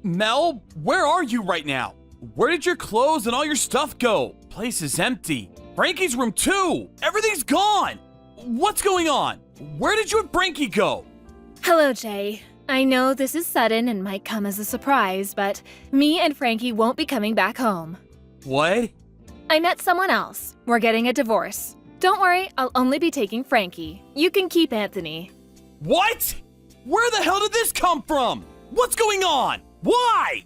Mel, where are you right now? Where did your clothes and all your stuff go? Place is empty. Frankie's room too. Everything's gone. What's going on? Where did you and Frankie go? Hello, Jay. I know this is sudden and might come as a surprise, but me and Frankie won't be coming back home. What? I met someone else. We're getting a divorce. Don't worry, I'll only be taking Frankie. You can keep Anthony. What? Where the hell did this come from? What's going on? Why?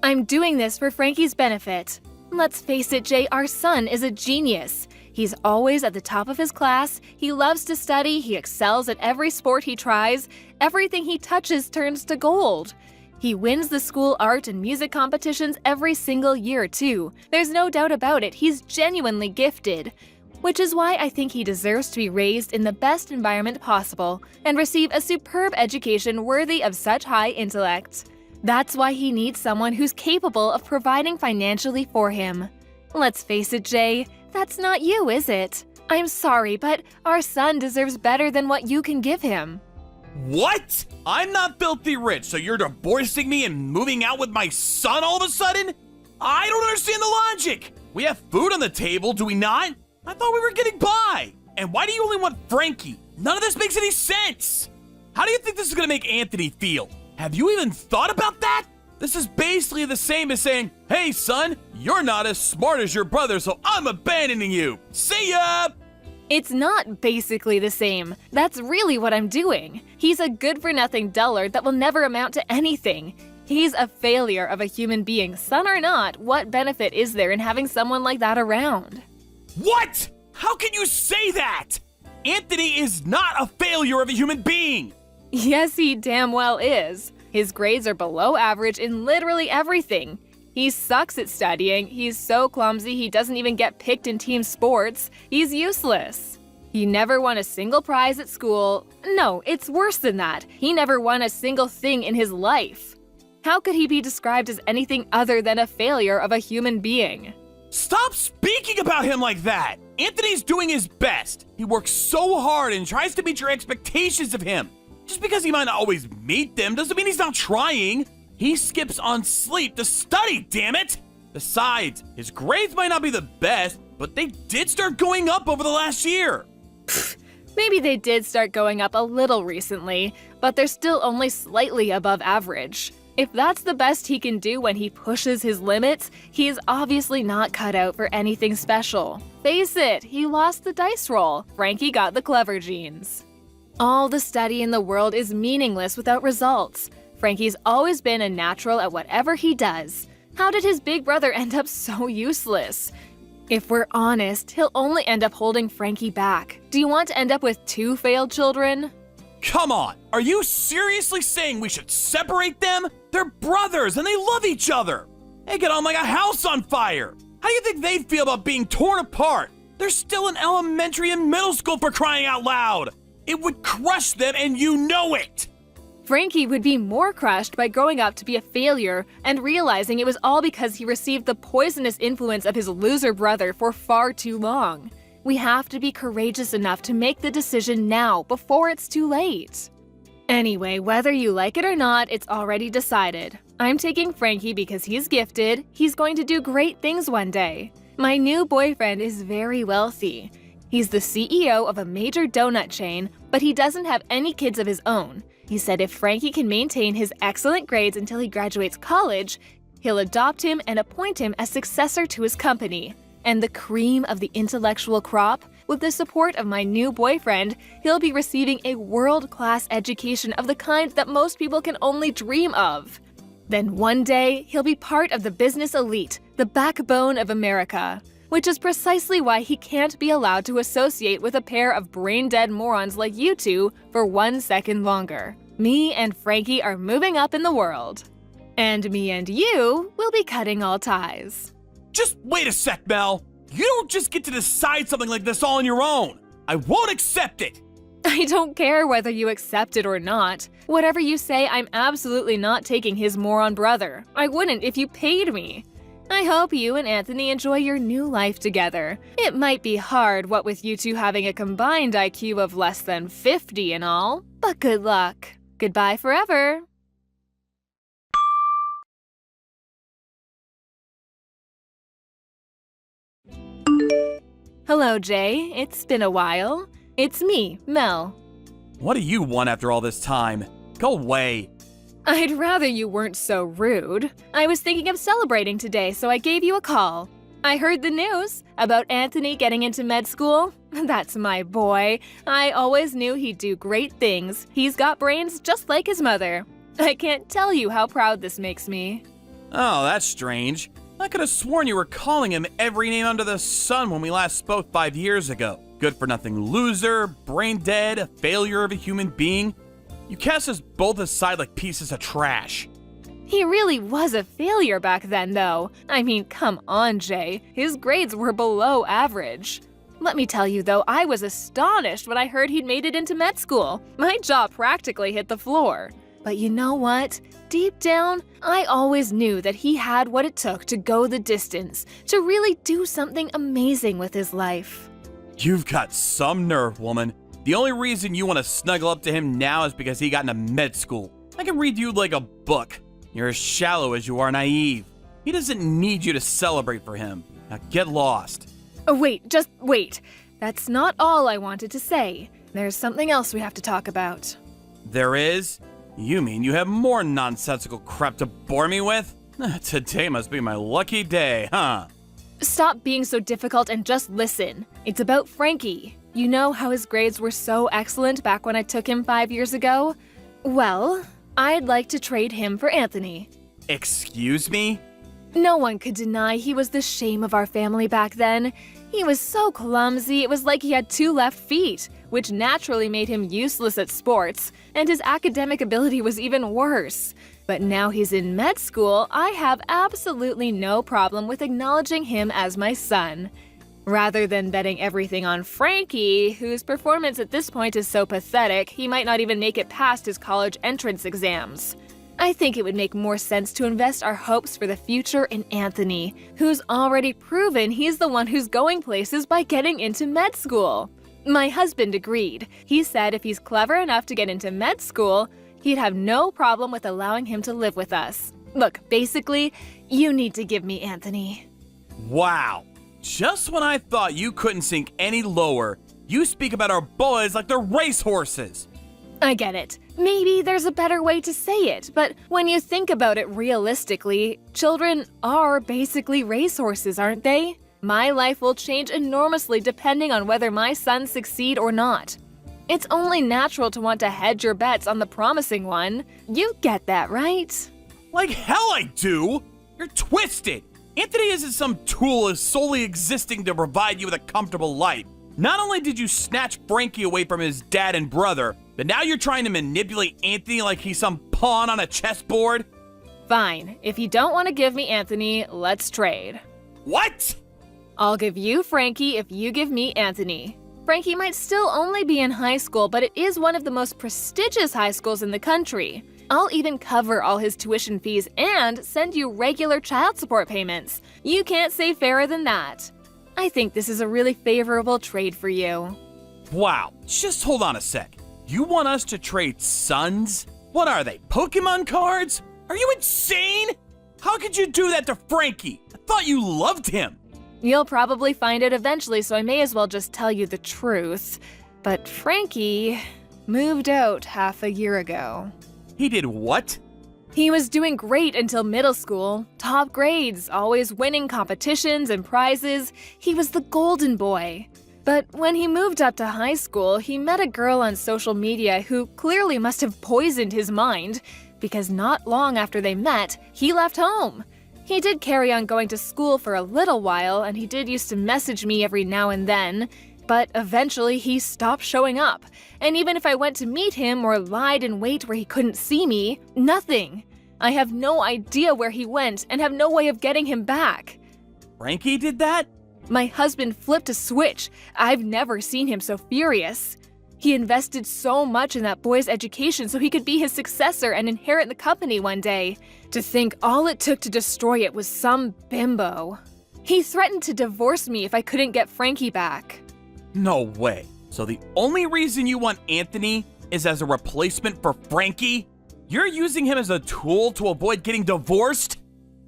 I'm doing this for Frankie's benefit. Let's face it, Jay, our son is a genius. He's always at the top of his class, he loves to study, he excels at every sport he tries, everything he touches turns to gold. He wins the school art and music competitions every single year, too. There's no doubt about it, he's genuinely gifted. Which is why I think he deserves to be raised in the best environment possible and receive a superb education worthy of such high intellect. That's why he needs someone who's capable of providing financially for him. Let's face it, Jay, that's not you, is it? I'm sorry, but our son deserves better than what you can give him. What? I'm not filthy rich, so you're divorcing me and moving out with my son all of a sudden? I don't understand the logic. We have food on the table, do we not? I thought we were getting by. And why do you only want Frankie? None of this makes any sense. How do you think this is gonna make Anthony feel? Have you even thought about that? This is basically the same as saying, hey son, you're not as smart as your brother, so I'm abandoning you. See ya! It's not basically the same. That's really what I'm doing. He's a good-for-nothing dullard that will never amount to anything. He's a failure of a human being. Son or not, what benefit is there in having someone like that around? What? How can you say that? Anthony is not a failure of a human being. Yes, he damn well is. His grades are below average in literally everything. He sucks at studying, he's so clumsy he doesn't even get picked in team sports, he's useless. He never won a single prize at school. No, it's worse than that. He never won a single thing in his life. How could he be described as anything other than a failure of a human being? Stop speaking about him like that! Anthony's doing his best. He works so hard and tries to meet your expectations of him. Just because he might not always meet them doesn't mean he's not trying. He skips on sleep to study, damn it! Besides, his grades might not be the best, but they did start going up over the last year. Maybe they did start going up a little recently, but they're still only slightly above average. If that's the best he can do when he pushes his limits, he is obviously not cut out for anything special. Face it, he lost the dice roll. Frankie got the clever genes. All the study in the world is meaningless without results. Frankie's always been a natural at whatever he does. How did his big brother end up so useless? If we're honest, he'll only end up holding Frankie back. Do you want to end up with 2 failed children? Come on, are you seriously saying we should separate them? They're brothers and they love each other. They get on like a house on fire. How do you think they'd feel about being torn apart? They're still in elementary and middle school, for crying out loud. It would crush them and you know it. Frankie would be more crushed by growing up to be a failure and realizing it was all because he received the poisonous influence of his loser brother for far too long. We have to be courageous enough to make the decision now before it's too late. Anyway, whether you like it or not, it's already decided. I'm taking Frankie because he's gifted, he's going to do great things one day. My new boyfriend is very wealthy. He's the CEO of a major donut chain, but he doesn't have any kids of his own. He said if Frankie can maintain his excellent grades until he graduates college, he'll adopt him and appoint him as successor to his company. And the cream of the intellectual crop, with the support of my new boyfriend, he'll be receiving a world-class education of the kind that most people can only dream of. Then one day, he'll be part of the business elite, the backbone of America. Which is precisely why he can't be allowed to associate with a pair of brain-dead morons like you two for 1 second longer. Me and Frankie are moving up in the world. And me and you will be cutting all ties. Just wait a sec, Mel. You don't just get to decide something like this all on your own. I won't accept it. I don't care whether you accept it or not. Whatever you say, I'm absolutely not taking his moron brother. I wouldn't if you paid me. I hope you and Anthony enjoy your new life together. It might be hard, what with you two having a combined IQ of less than 50 and all, but good luck. Goodbye forever. Hello, Jay. It's been a while. It's me, Mel. What do you want after all this time? Go away. I'd rather you weren't so rude. I was thinking of celebrating today, so I gave you a call. I heard the news about Anthony getting into med school. That's my boy. I always knew he'd do great things. He's got brains just like his mother. I can't tell you how proud this makes me. Oh, that's strange. I could have sworn you were calling him every name under the sun when we last spoke 5 years ago. Good-for-nothing loser, brain dead, a failure of a human being. You cast us both aside like pieces of trash. He really was a failure back then, though. I mean, come on, Jay. His grades were below average. Let me tell you, though, I was astonished when I heard he'd made it into med school. My jaw practically hit the floor. But you know what? Deep down, I always knew that he had what it took to go the distance, to really do something amazing with his life. You've got some nerve, woman. The only reason you want to snuggle up to him now is because he got into med school. I can read you like a book. You're as shallow as you are naive. He doesn't need you to celebrate for him. Now get lost. Oh, wait, just wait. That's not all I wanted to say. There's something else we have to talk about. There is? You mean you have more nonsensical crap to bore me with? Today must be my lucky day, huh? Stop being so difficult and just listen. It's about Frankie. You know how his grades were so excellent back when I took him 5 years ago? Well, I'd like to trade him for Anthony. Excuse me? No one could deny he was the shame of our family back then. He was so clumsy, it was like he had 2 left feet, which naturally made him useless at sports, and his academic ability was even worse. But now he's in med school, I have absolutely no problem with acknowledging him as my son. Rather than betting everything on Frankie, whose performance at this point is so pathetic, he might not even make it past his college entrance exams. I think it would make more sense to invest our hopes for the future in Anthony, who's already proven he's the one who's going places by getting into med school. My husband agreed. He said if he's clever enough to get into med school, he'd have no problem with allowing him to live with us. Look, basically, you need to give me Anthony. Wow. Just when I thought you couldn't sink any lower, you speak about our boys like they're racehorses. I get it. Maybe there's a better way to say it, but when you think about it realistically, children are basically racehorses, aren't they? My life will change enormously depending on whether my sons succeed or not. It's only natural to want to hedge your bets on the promising one. You get that, right? Like hell I do! You're twisted! Anthony isn't some tool solely existing to provide you with a comfortable life. Not only did you snatch Frankie away from his dad and brother, but now you're trying to manipulate Anthony like he's some pawn on a chessboard? Fine. If you don't want to give me Anthony, let's trade. What? I'll give you Frankie if you give me Anthony. Frankie might still only be in high school, but it is one of the most prestigious high schools in the country. I'll even cover all his tuition fees and send you regular child support payments. You can't say fairer than that. I think this is a really favorable trade for you. Wow, just hold on a sec. You want us to trade sons? What are they, Pokemon cards? Are you insane? How could you do that to Frankie? I thought you loved him. You'll probably find it eventually, so I may as well just tell you the truth. But Frankie moved out half a year ago. He did what? He was doing great until middle school. Top grades, always winning competitions and prizes. He was the golden boy. But when he moved up to high school, he met a girl on social media who clearly must have poisoned his mind, because not long after they met, he left home. He did carry on going to school for a little while, and he did used to message me every now and then, but eventually he stopped showing up. And even if I went to meet him or lied in wait where he couldn't see me, nothing. I have no idea where he went and have no way of getting him back. Frankie did that? My husband flipped a switch. I've never seen him so furious. He invested so much in that boy's education so he could be his successor and inherit the company one day. To think all it took to destroy it was some bimbo. He threatened to divorce me if I couldn't get Frankie back. No way. So the only reason you want Anthony is as a replacement for Frankie? You're using him as a tool to avoid getting divorced?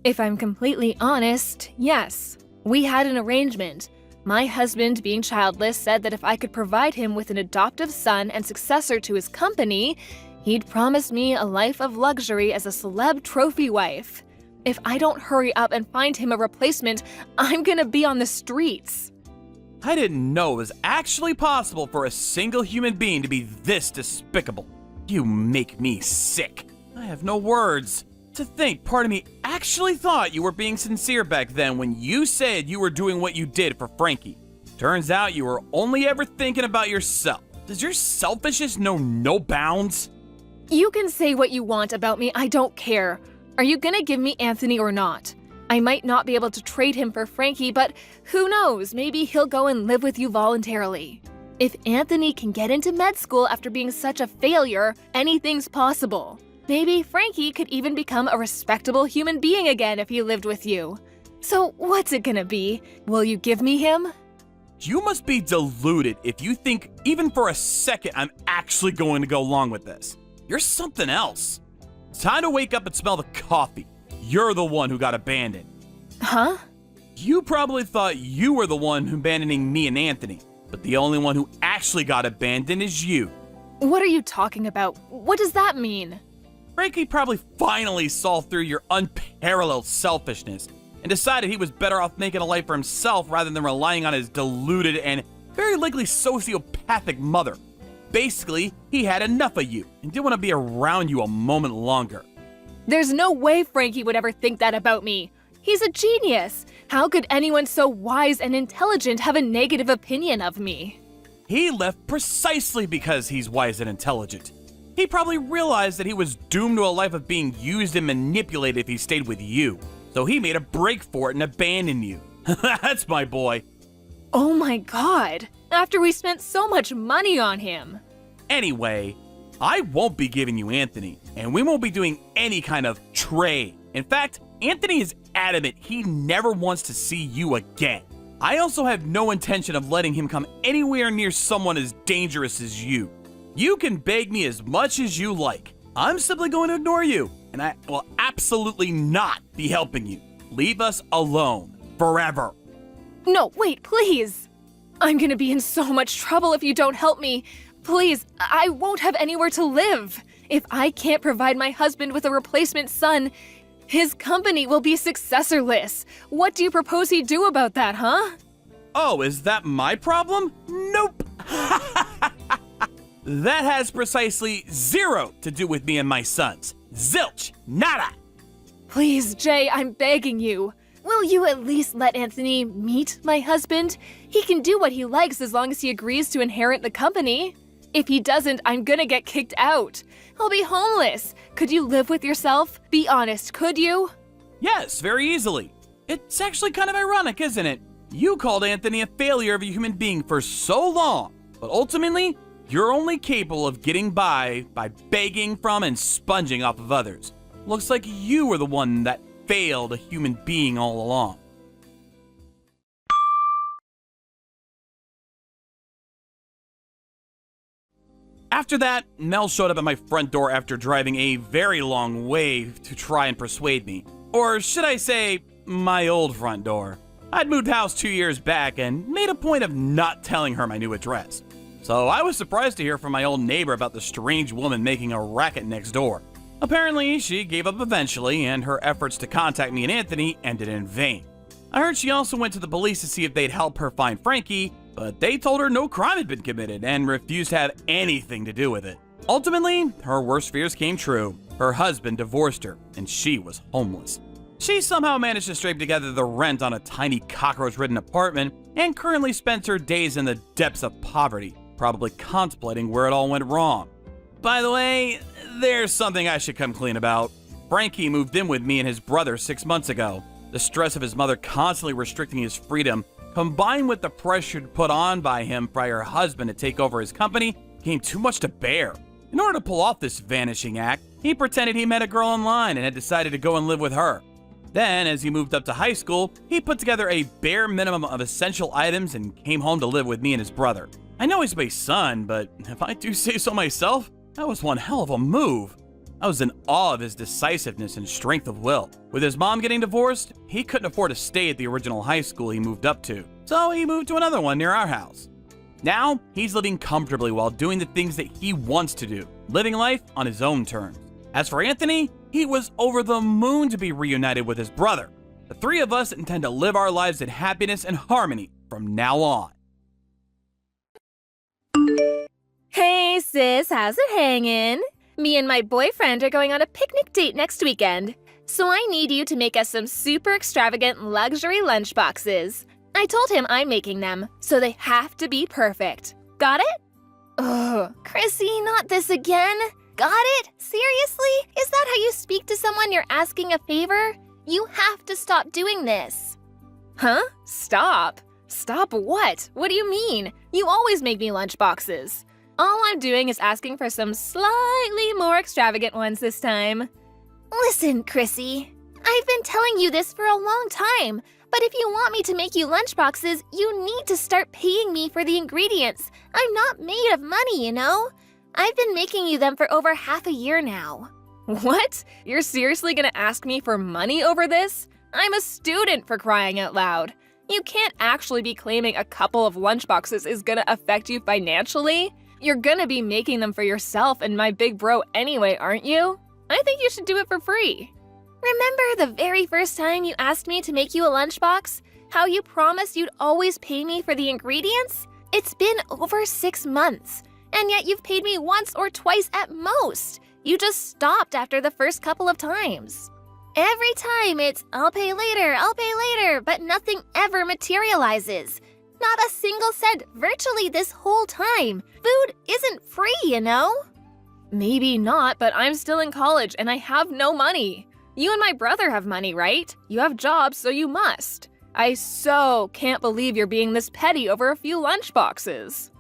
If I'm completely honest, yes. We had an arrangement. My husband, being childless, said that if I could provide him with an adoptive son and successor to his company, he'd promise me a life of luxury as a celeb trophy wife. If I don't hurry up and find him a replacement, I'm gonna be on the streets. I didn't know it was actually possible for a single human being to be this despicable. You make me sick. I have no words. To think part of me actually thought you were being sincere back then when you said you were doing what you did for Frankie. Turns out you were only ever thinking about yourself. Does your selfishness know no bounds? You can say what you want about me, I don't care. Are you gonna give me Anthony or not? I might not be able to trade him for Frankie, but who knows, maybe he'll go and live with you voluntarily. If Anthony can get into med school after being such a failure, anything's possible. Maybe Frankie could even become a respectable human being again if he lived with you. So what's it gonna be? Will you give me him? You must be deluded if you think even for a second I'm actually going to go along with this. You're something else. It's time to wake up and smell the coffee. You're the one who got abandoned. Huh? You probably thought you were the one abandoning me and Anthony, but the only one who actually got abandoned is you. What are you talking about? What does that mean? Frankie probably finally saw through your unparalleled selfishness and decided he was better off making a life for himself rather than relying on his deluded and very likely sociopathic mother. Basically, he had enough of you and didn't want to be around you a moment longer. There's no way Frankie would ever think that about me. He's a genius. How could anyone so wise and intelligent have a negative opinion of me? He left precisely because he's wise and intelligent. He probably realized that he was doomed to a life of being used and manipulated if he stayed with you. So he made a break for it and abandoned you. That's my boy. Oh my god. After we spent so much money on him. Anyway, I won't be giving you Anthony, and we won't be doing any kind of trade. In fact, Anthony is adamant he never wants to see you again. I also have no intention of letting him come anywhere near someone as dangerous as you. You can beg me as much as you like. I'm simply going to ignore you, and I will absolutely not be helping you. Leave us alone. Forever. No, wait, please. I'm gonna be in so much trouble if you don't help me. Please, I won't have anywhere to live. If I can't provide my husband with a replacement son, his company will be successorless. What do you propose he do about that, huh? Oh, is that my problem? Nope. That has precisely zero to do with me and my sons. Zilch. Nada. Please, Jay, I'm begging you. Will you at least let Anthony meet my husband? He can do what he likes as long as he agrees to inherit the company. If he doesn't, I'm gonna get kicked out. I'll be homeless. Could you live with yourself? Be honest, could you? Yes, very easily. It's actually kind of ironic, isn't it? You called Anthony a failure of a human being for so long, but ultimately, you're only capable of getting by begging from and sponging off of others. Looks like you were the one that failed a human being all along. After that, Mel showed up at my front door after driving a very long way to try and persuade me. Or should I say, my old front door. I'd moved house 2 years back and made a point of not telling her my new address. So I was surprised to hear from my old neighbor about the strange woman making a racket next door. Apparently, she gave up eventually, and her efforts to contact me and Anthony ended in vain. I heard she also went to the police to see if they'd help her find Frankie, but they told her no crime had been committed and refused to have anything to do with it. Ultimately, her worst fears came true. Her husband divorced her, and she was homeless. She somehow managed to scrape together the rent on a tiny cockroach-ridden apartment and currently spends her days in the depths of poverty, probably contemplating where it all went wrong. By the way, there's something I should come clean about. Frankie moved in with me and his brother 6 months ago. The stress of his mother constantly restricting his freedom, combined with the pressure put on by him by her husband to take over his company, became too much to bear. In order to pull off this vanishing act, he pretended he met a girl online and had decided to go and live with her. Then, as he moved up to high school, he put together a bare minimum of essential items and came home to live with me and his brother. I know he's my son, but if I do say so myself, that was one hell of a move. I was in awe of his decisiveness and strength of will. With his mom getting divorced, he couldn't afford to stay at the original high school he moved up to, so he moved to another one near our house. Now, he's living comfortably while doing the things that he wants to do, living life on his own terms. As for Anthony, he was over the moon to be reunited with his brother. The three of us intend to live our lives in happiness and harmony from now on. Hey sis, how's it hanging? Me and my boyfriend are going on a picnic date next weekend, so I need you to make us some super extravagant luxury lunchboxes. I told him I'm making them, so they have to be perfect. Got it? Ugh, Chrissy, not this again. Got it? Seriously? Is that how you speak to someone you're asking a favor? You have to stop doing this. Huh? Stop? Stop what? What do you mean? You always make me lunchboxes. All I'm doing is asking for some slightly more extravagant ones this time. Listen, Chrissy. I've been telling you this for a long time, but if you want me to make you lunchboxes, you need to start paying me for the ingredients. I'm not made of money, you know? I've been making you them for over half a year now. What? You're seriously gonna ask me for money over this? I'm a student, for crying out loud. You can't actually be claiming a couple of lunchboxes is gonna affect you financially. You're gonna be making them for yourself and my big bro anyway, aren't you? I think you should do it for free. Remember the very first time you asked me to make you a lunchbox? How you promised you'd always pay me for the ingredients? It's been over 6 months, and yet you've paid me once or twice at most. You just stopped after the first couple of times. Every time it's, I'll pay later, but nothing ever materializes. Not a single cent virtually this whole time. Food isn't free, you know? Maybe not, but I'm still in college and I have no money. You and my brother have money, right? You have jobs, so you must. I so can't believe you're being this petty over a few lunchboxes.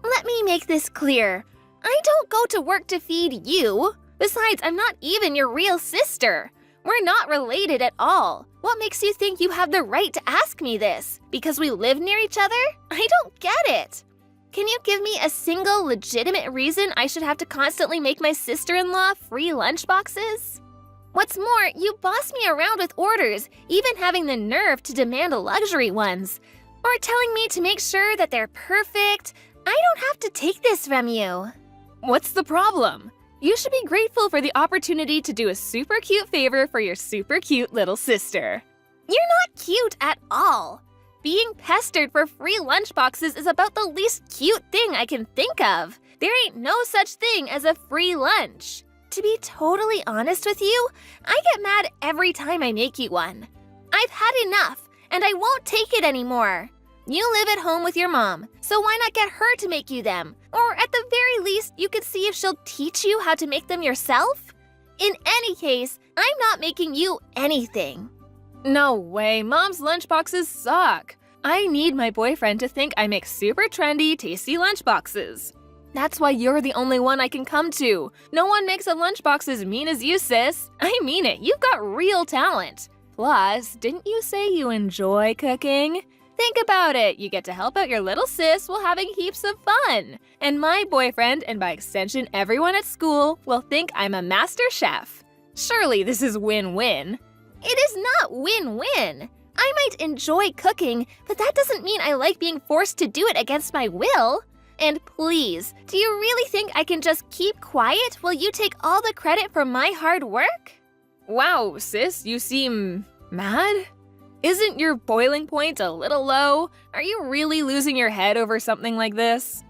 Let me make this clear. I don't go to work to feed you. Besides, I'm not even your real sister. We're not related at all. What makes you think you have the right to ask me this? Because we live near each other? I don't get it. Can you give me a single legitimate reason I should have to constantly make my sister-in-law free lunchboxes? What's more, you boss me around with orders, even having the nerve to demand luxury ones. Or telling me to make sure that they're perfect. I don't have to take this from you. What's the problem? You should be grateful for the opportunity to do a super cute favor for your super cute little sister. You're not cute at all. Being pestered for free lunchboxes is about the least cute thing I can think of. There ain't no such thing as a free lunch. To be totally honest with you, I get mad every time I make you one. I've had enough, and I won't take it anymore. You live at home with your mom, so why not get her to make you them? Or at the very least, you could see if she'll teach you how to make them yourself? In any case, I'm not making you anything. No way, Mom's lunchboxes suck. I need my boyfriend to think I make super trendy, tasty lunchboxes. That's why you're the only one I can come to. No one makes a lunchbox as mean as you, sis. I mean it, you've got real talent. Plus, didn't you say you enjoy cooking? Think about it, you get to help out your little sis while having heaps of fun. And my boyfriend, and by extension everyone at school, will think I'm a master chef. Surely this is win-win. It is not win-win. I might enjoy cooking, but that doesn't mean I like being forced to do it against my will. And please, do you really think I can just keep quiet while you take all the credit for my hard work? Wow, sis, you seem mad? Isn't your boiling point a little low? Are you really losing your head over something like this?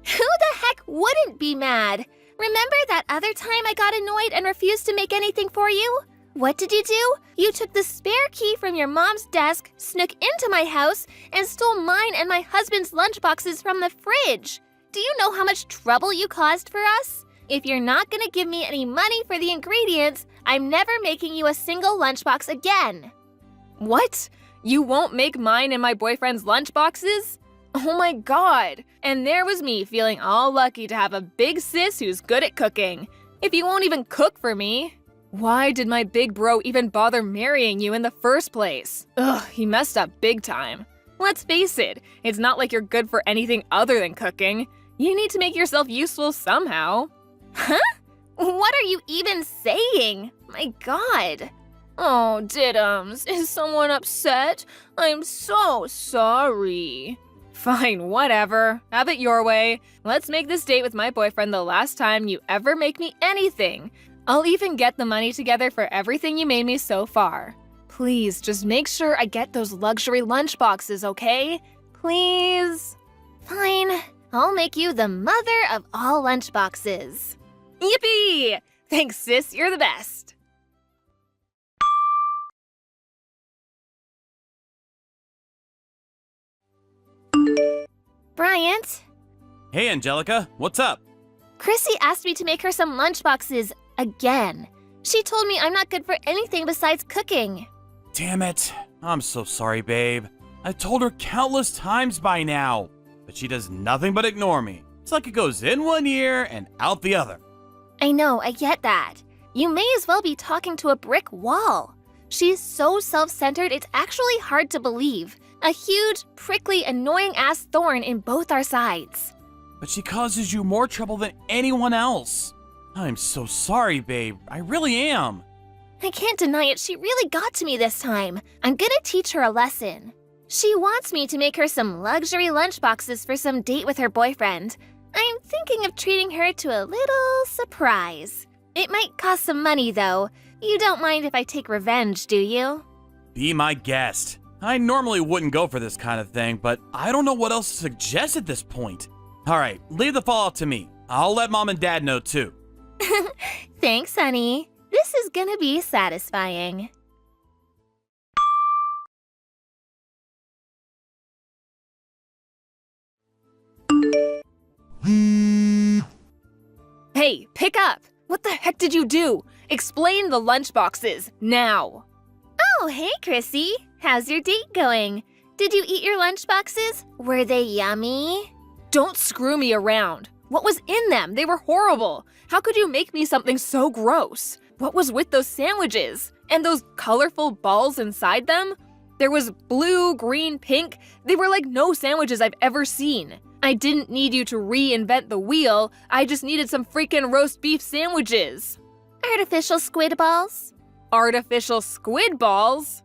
Who the heck wouldn't be mad? Remember that other time I got annoyed and refused to make anything for you? What did you do? You took the spare key from your mom's desk, snuck into my house, and stole mine and my husband's lunchboxes from the fridge. Do you know how much trouble you caused for us? If you're not gonna give me any money for the ingredients, I'm never making you a single lunchbox again. What? You won't make mine and my boyfriend's lunchboxes? Oh my god! And there was me feeling all lucky to have a big sis who's good at cooking. If you won't even cook for me. Why did my big bro even bother marrying you in the first place? Ugh, he messed up big time. Let's face it, it's not like you're good for anything other than cooking. You need to make yourself useful somehow. Huh? What are you even saying? My god. Oh, Diddums, is someone upset? I'm so sorry. Fine, whatever. Have it your way. Let's make this date with my boyfriend the last time you ever make me anything. I'll even get the money together for everything you made me so far. Please, just make sure I get those luxury lunchboxes, okay? Please? Fine, I'll make you the mother of all lunchboxes. Yippee! Thanks, sis, you're the best. Bryant, Hey, Angelica, what's up? Chrissy asked me to make her some lunchboxes again. She told me I'm not good for anything besides cooking. Damn it. I'm so sorry, babe. I've told her countless times by now, but she does nothing but ignore me. It's like it goes in one ear and out the other. I know, I get that. You may as well be talking to a brick wall. She's so self-centered, it's actually hard to believe. A huge, prickly, annoying-ass thorn in both our sides. But she causes you more trouble than anyone else. I'm so sorry, babe. I really am. I can't deny it, she really got to me this time. I'm gonna teach her a lesson. She wants me to make her some luxury lunchboxes for some date with her boyfriend. I'm thinking of treating her to a little surprise. It might cost some money, though. You don't mind if I take revenge, do you? Be my guest. I normally wouldn't go for this kind of thing, but I don't know what else to suggest at this point. All right, leave the fallout to me. I'll let mom and dad know too. Thanks, honey. This is gonna be satisfying. Hey, pick up! What the heck did you do? Explain the lunchboxes, now! Oh, hey, Chrissy. How's your date going? Did you eat your lunchboxes? Were they yummy? Don't screw me around. What was in them? They were horrible. How could you make me something so gross? What was with those sandwiches? And those colorful balls inside them? There was blue, green, pink. They were like no sandwiches I've ever seen. I didn't need you to reinvent the wheel. I just needed some freaking roast beef sandwiches. Artificial squid balls? Artificial squid balls?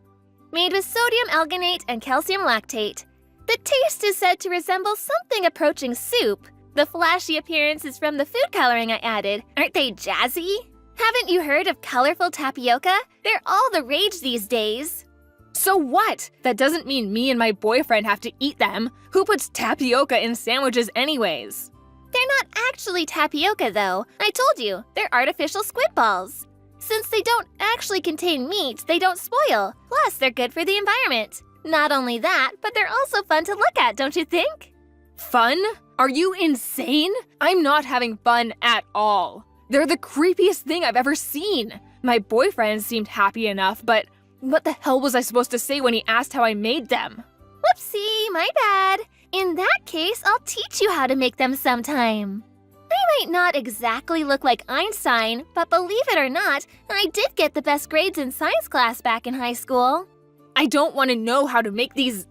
Made with sodium alginate and calcium lactate. The taste is said to resemble something approaching soup. The flashy appearance is from the food coloring I added. Aren't they jazzy? Haven't you heard of colorful tapioca? They're all the rage these days. So what? That doesn't mean me and my boyfriend have to eat them. Who puts tapioca in sandwiches anyways? They're not actually tapioca, though. I told you, they're artificial squid balls. Since they don't actually contain meat, they don't spoil. Plus, they're good for the environment. Not only that, but they're also fun to look at, don't you think? Fun? Are you insane? I'm not having fun at all. They're the creepiest thing I've ever seen. My boyfriend seemed happy enough, but what the hell was I supposed to say when he asked how I made them? Whoopsie, my bad. In that case, I'll teach you how to make them sometime. I might not exactly look like Einstein, but believe it or not, I did get the best grades in science class back in high school. I don't want to know how to make these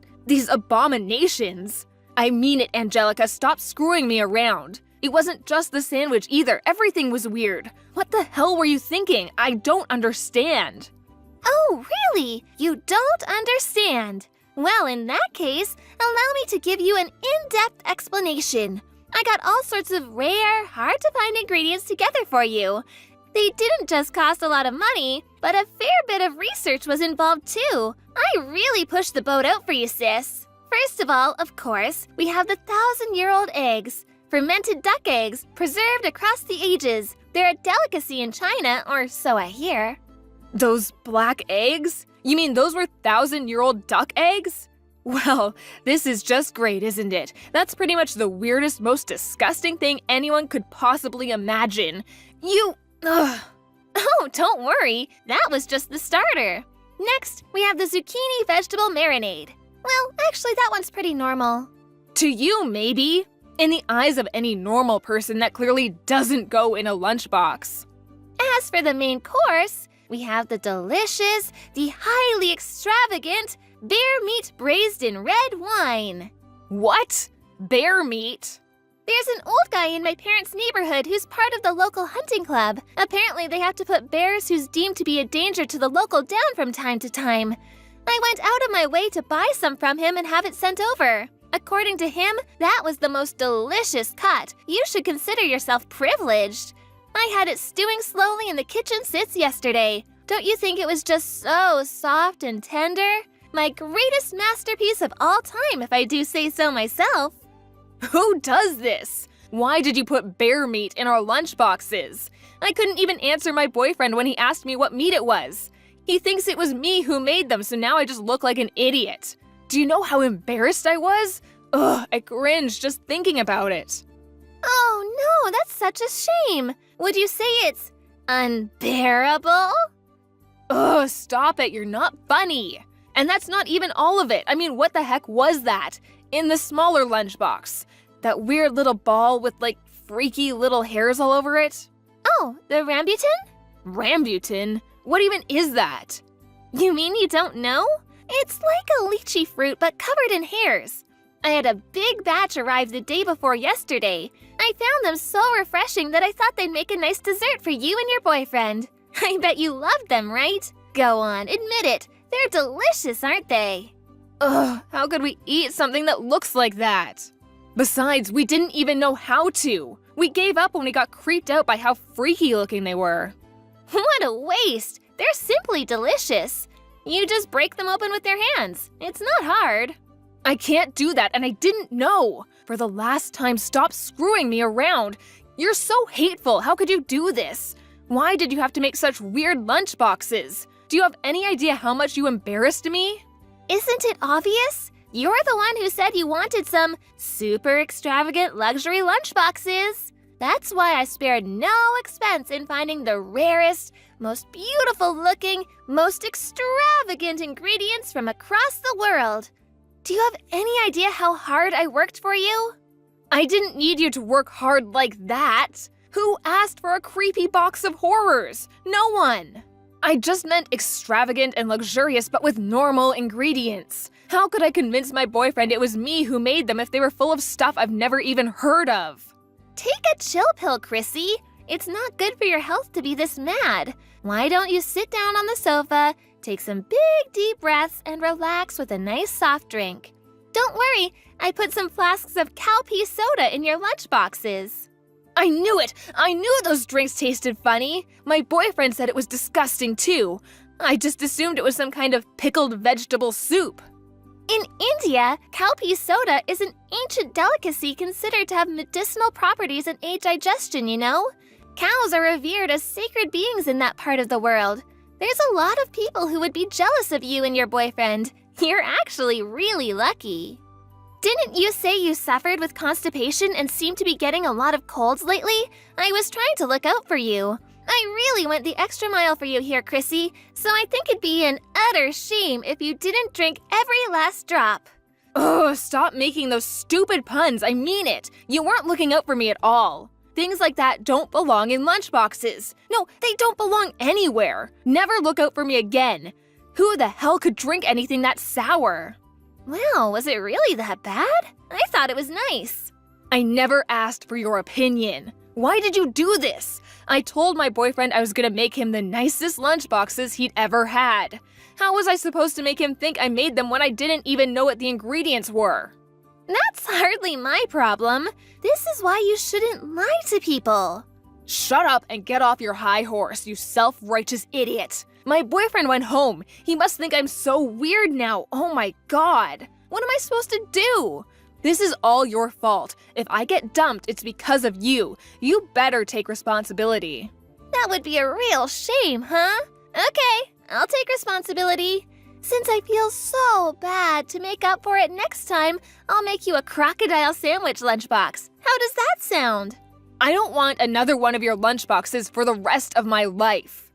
abominations. I mean it, Angelica, stop screwing me around. It wasn't just the sandwich either, everything was weird. What the hell were you thinking? I don't understand. Oh, really? You don't understand? Well, in that case, allow me to give you an in-depth explanation. I got all sorts of rare, hard-to-find ingredients together for you. They didn't just cost a lot of money, but a fair bit of research was involved too. I really pushed the boat out for you, sis. First of all, of course, we have the 1,000-year-old eggs. Fermented duck eggs, preserved across the ages. They're a delicacy in China, or so I hear. Those black eggs? You mean those were 1,000-year-old duck eggs? Well, this is just great, isn't it? That's pretty much the weirdest, most disgusting thing anyone could possibly imagine. Ugh. Oh, don't worry. That was just the starter. Next, we have the zucchini vegetable marinade. Well, actually, that one's pretty normal. To you, maybe. In the eyes of any normal person, that clearly doesn't go in a lunchbox. As for the main course, we have the delicious, the highly extravagant bear meat braised in red wine. What? Bear meat? There's an old guy in my parents' neighborhood who's part of the local hunting club. Apparently, they have to put bears who's deemed to be a danger to the local down from time to time. I went out of my way to buy some from him and have it sent over. According to him, that was the most delicious cut. You should consider yourself privileged. I had it stewing slowly in the kitchen since yesterday. Don't you think it was just so soft and tender? My greatest masterpiece of all time, if I do say so myself. Who does this? Why did you put bear meat in our lunchboxes? I couldn't even answer my boyfriend when he asked me what meat it was. He thinks it was me who made them, so now I just look like an idiot. Do you know how embarrassed I was? Ugh, I cringe just thinking about it. Oh no, that's such a shame. Would you say it's unbearable? Ugh, stop it, you're not funny. And that's not even all of it. I mean, what the heck was that? In the smaller lunchbox. That weird little ball with like freaky little hairs all over it. Oh, the rambutan? Rambutan? What even is that? You mean you don't know? It's like a lychee fruit but covered in hairs. I had a big batch arrive the day before yesterday. I found them so refreshing that I thought they'd make a nice dessert for you and your boyfriend. I bet you loved them, right? Go on, admit it. They're delicious, aren't they? Ugh, how could we eat something that looks like that? Besides, we didn't even know how to. We gave up when we got creeped out by how freaky looking they were. What a waste! They're simply delicious. You just break them open with your hands. It's not hard. I can't do that, and I didn't know. For the last time, stop screwing me around. You're so hateful. How could you do this? Why did you have to make such weird lunchboxes? Do you have any idea how much you embarrassed me? Isn't it obvious? You're the one who said you wanted some super extravagant luxury lunchboxes. That's why I spared no expense in finding the rarest, most beautiful looking, most extravagant ingredients from across the world. Do you have any idea how hard I worked for you? I didn't need you to work hard like that. Who asked for a creepy box of horrors? No one. I just meant extravagant and luxurious, but with normal ingredients. How could I convince my boyfriend it was me who made them if they were full of stuff I've never even heard of? Take a chill pill, Chrissy. It's not good for your health to be this mad. Why don't you sit down on the sofa, take some big deep breaths, and relax with a nice soft drink? Don't worry, I put some flasks of cowpea soda in your lunchboxes. I knew it! I knew those drinks tasted funny! My boyfriend said it was disgusting too. I just assumed it was some kind of pickled vegetable soup. In India, cowpea soda is an ancient delicacy considered to have medicinal properties and aid digestion, you know? Cows are revered as sacred beings in that part of the world. There's a lot of people who would be jealous of you and your boyfriend. You're actually really lucky. Didn't you say you suffered with constipation and seem to be getting a lot of colds lately? I was trying to look out for you. I really went the extra mile for you here, Chrissy, so I think it'd be an utter shame if you didn't drink every last drop. Ugh, stop making those stupid puns, I mean it. You weren't looking out for me at all. Things like that don't belong in lunchboxes. No, they don't belong anywhere. Never look out for me again. Who the hell could drink anything that sour? Well, was it really that bad? I thought it was nice. I never asked for your opinion. Why did you do this? I told my boyfriend I was gonna make him the nicest lunchboxes he'd ever had. How was I supposed to make him think I made them when I didn't even know what the ingredients were? That's hardly my problem. This is why you shouldn't lie to people. Shut up and get off your high horse, you self-righteous idiot. My boyfriend went home. He must think I'm so weird now. Oh my god. What am I supposed to do? This is all your fault. If I get dumped, it's because of you. You better take responsibility. That would be a real shame, huh? Okay, I'll take responsibility. Since I feel so bad, to make up for it next time, I'll make you a crocodile sandwich lunchbox. How does that sound? I don't want another one of your lunchboxes for the rest of my life.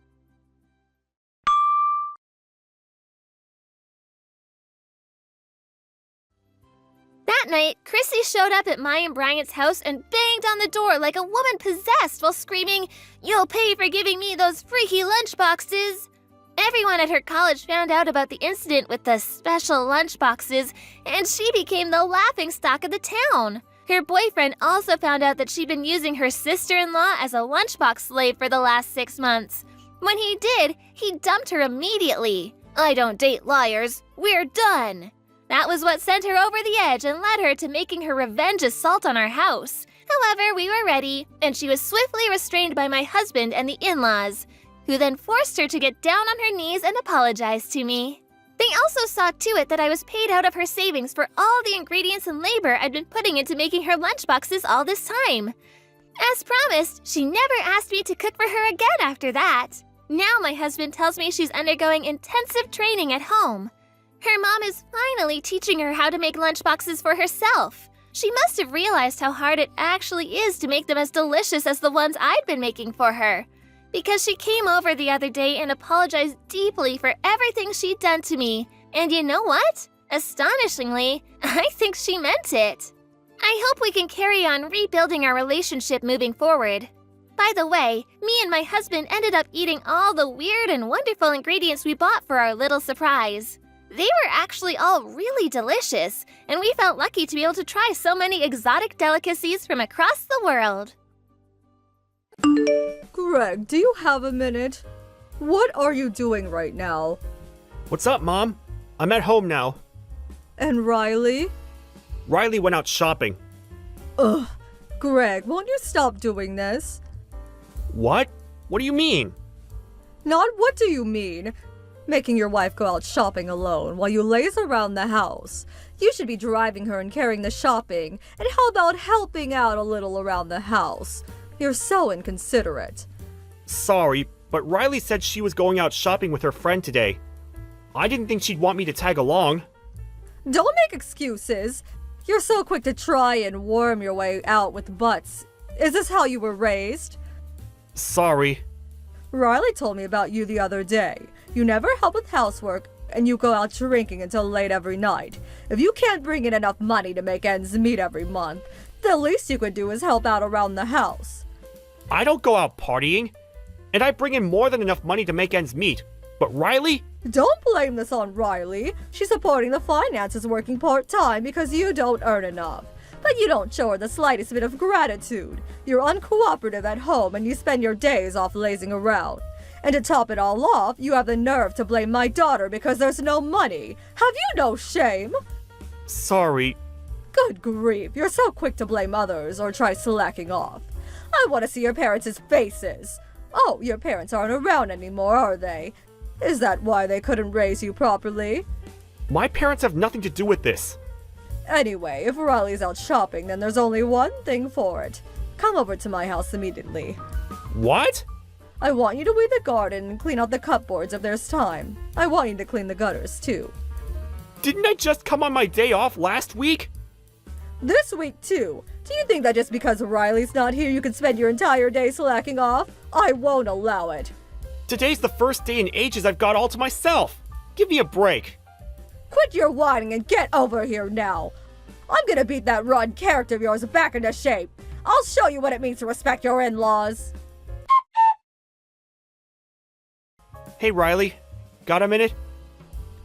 That night, Chrissy showed up at my and Bryant's house and banged on the door like a woman possessed while screaming, "You'll pay for giving me those freaky lunchboxes!" Everyone at her college found out about the incident with the special lunchboxes, and she became the laughingstock of the town. Her boyfriend also found out that she'd been using her sister-in-law as a lunchbox slave for the last 6 months. When he did, he dumped her immediately. I don't date liars. We're done. That was what sent her over the edge and led her to making her revenge assault on our house. However, we were ready, and she was swiftly restrained by my husband and the in-laws, who then forced her to get down on her knees and apologize to me. They also saw to it that I was paid out of her savings for all the ingredients and labor I'd been putting into making her lunchboxes all this time. As promised, she never asked me to cook for her again after that. Now my husband tells me she's undergoing intensive training at home. Her mom is finally teaching her how to make lunchboxes for herself. She must have realized how hard it actually is to make them as delicious as the ones I'd been making for her, because she came over the other day and apologized deeply for everything she'd done to me. And you know what? Astonishingly, I think she meant it. I hope we can carry on rebuilding our relationship moving forward. By the way, me and my husband ended up eating all the weird and wonderful ingredients we bought for our little surprise. They were actually all really delicious, and we felt lucky to be able to try so many exotic delicacies from across the world. Greg, do you have a minute? What are you doing right now? What's up, Mom? I'm at home now. And Riley? Riley went out shopping. Ugh, Greg, won't you stop doing this? What? What do you mean? Not what do you mean? Making your wife go out shopping alone while you laze around the house. You should be driving her and carrying the shopping. And how about helping out a little around the house? You're so inconsiderate. Sorry, but Riley said she was going out shopping with her friend today. I didn't think she'd want me to tag along. Don't make excuses. You're so quick to try and worm your way out with butts. Is this how you were raised? Sorry. Riley told me about you the other day. You never help with housework, and you go out drinking until late every night. If you can't bring in enough money to make ends meet every month, the least you could do is help out around the house. I don't go out partying, and I bring in more than enough money to make ends meet. But Riley? Don't blame this on Riley. She's supporting the finances working part-time because you don't earn enough. But you don't show her the slightest bit of gratitude. You're uncooperative at home and you spend your days off lazing around. And to top it all off, you have the nerve to blame my daughter because there's no money. Have you no shame? Sorry. Good grief, you're so quick to blame others or try slacking off. I want to see your parents' faces. Oh, your parents aren't around anymore, are they? Is that why they couldn't raise you properly? My parents have nothing to do with this. Anyway, if Riley's out shopping, then there's only one thing for it. Come over to my house immediately. What? I want you to weed the garden and clean out the cupboards if there's time. I want you to clean the gutters, too. Didn't I just come on my day off last week? This week, too. Do you think that just because Riley's not here you can spend your entire day slacking off? I won't allow it. Today's the first day in ages I've got all to myself. Give me a break. Quit your whining and get over here now. I'm gonna beat that rotten character of yours back into shape. I'll show you what it means to respect your in-laws. Hey, Riley. Got a minute?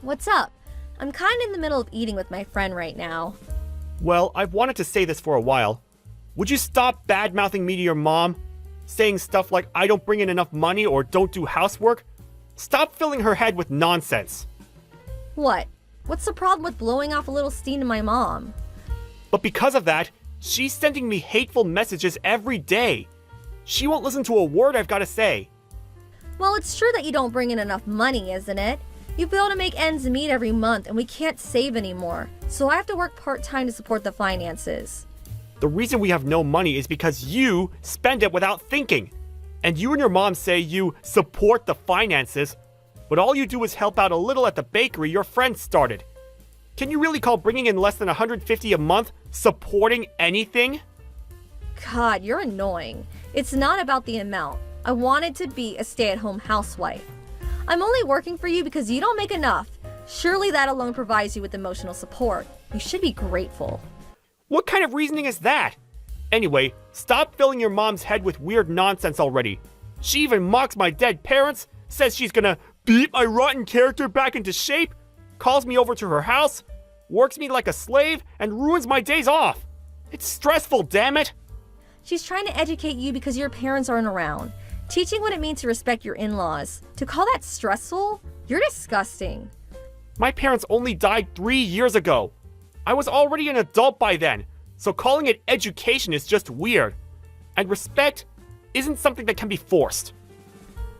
What's up? I'm kind of in the middle of eating with my friend right now. Well, I've wanted to say this for a while. Would you stop bad-mouthing me to your mom? Saying stuff like I don't bring in enough money or don't do housework? Stop filling her head with nonsense. What? What's the problem with blowing off a little steam to my mom? But because of that, she's sending me hateful messages every day. She won't listen to a word I've got to say. Well, it's true that you don't bring in enough money, isn't it? You fail to make ends meet every month and we can't save anymore. So I have to work part-time to support the finances. The reason we have no money is because you spend it without thinking. And you and your mom say you support the finances, but all you do is help out a little at the bakery your friend started. Can you really call bringing in less than $150 a month supporting anything? God, you're annoying. It's not about the amount. I wanted to be a stay-at-home housewife. I'm only working for you because you don't make enough. Surely that alone provides you with emotional support. You should be grateful. What kind of reasoning is that? Anyway, stop filling your mom's head with weird nonsense already. She even mocks my dead parents, says she's gonna beat my rotten character back into shape, calls me over to her house, works me like a slave, and ruins my days off. It's stressful, damn it! She's trying to educate you because your parents aren't around. Teaching what it means to respect your in-laws. To call that stressful? You're disgusting. My parents only died 3 years ago. I was already an adult by then, so calling it education is just weird. And respect isn't something that can be forced.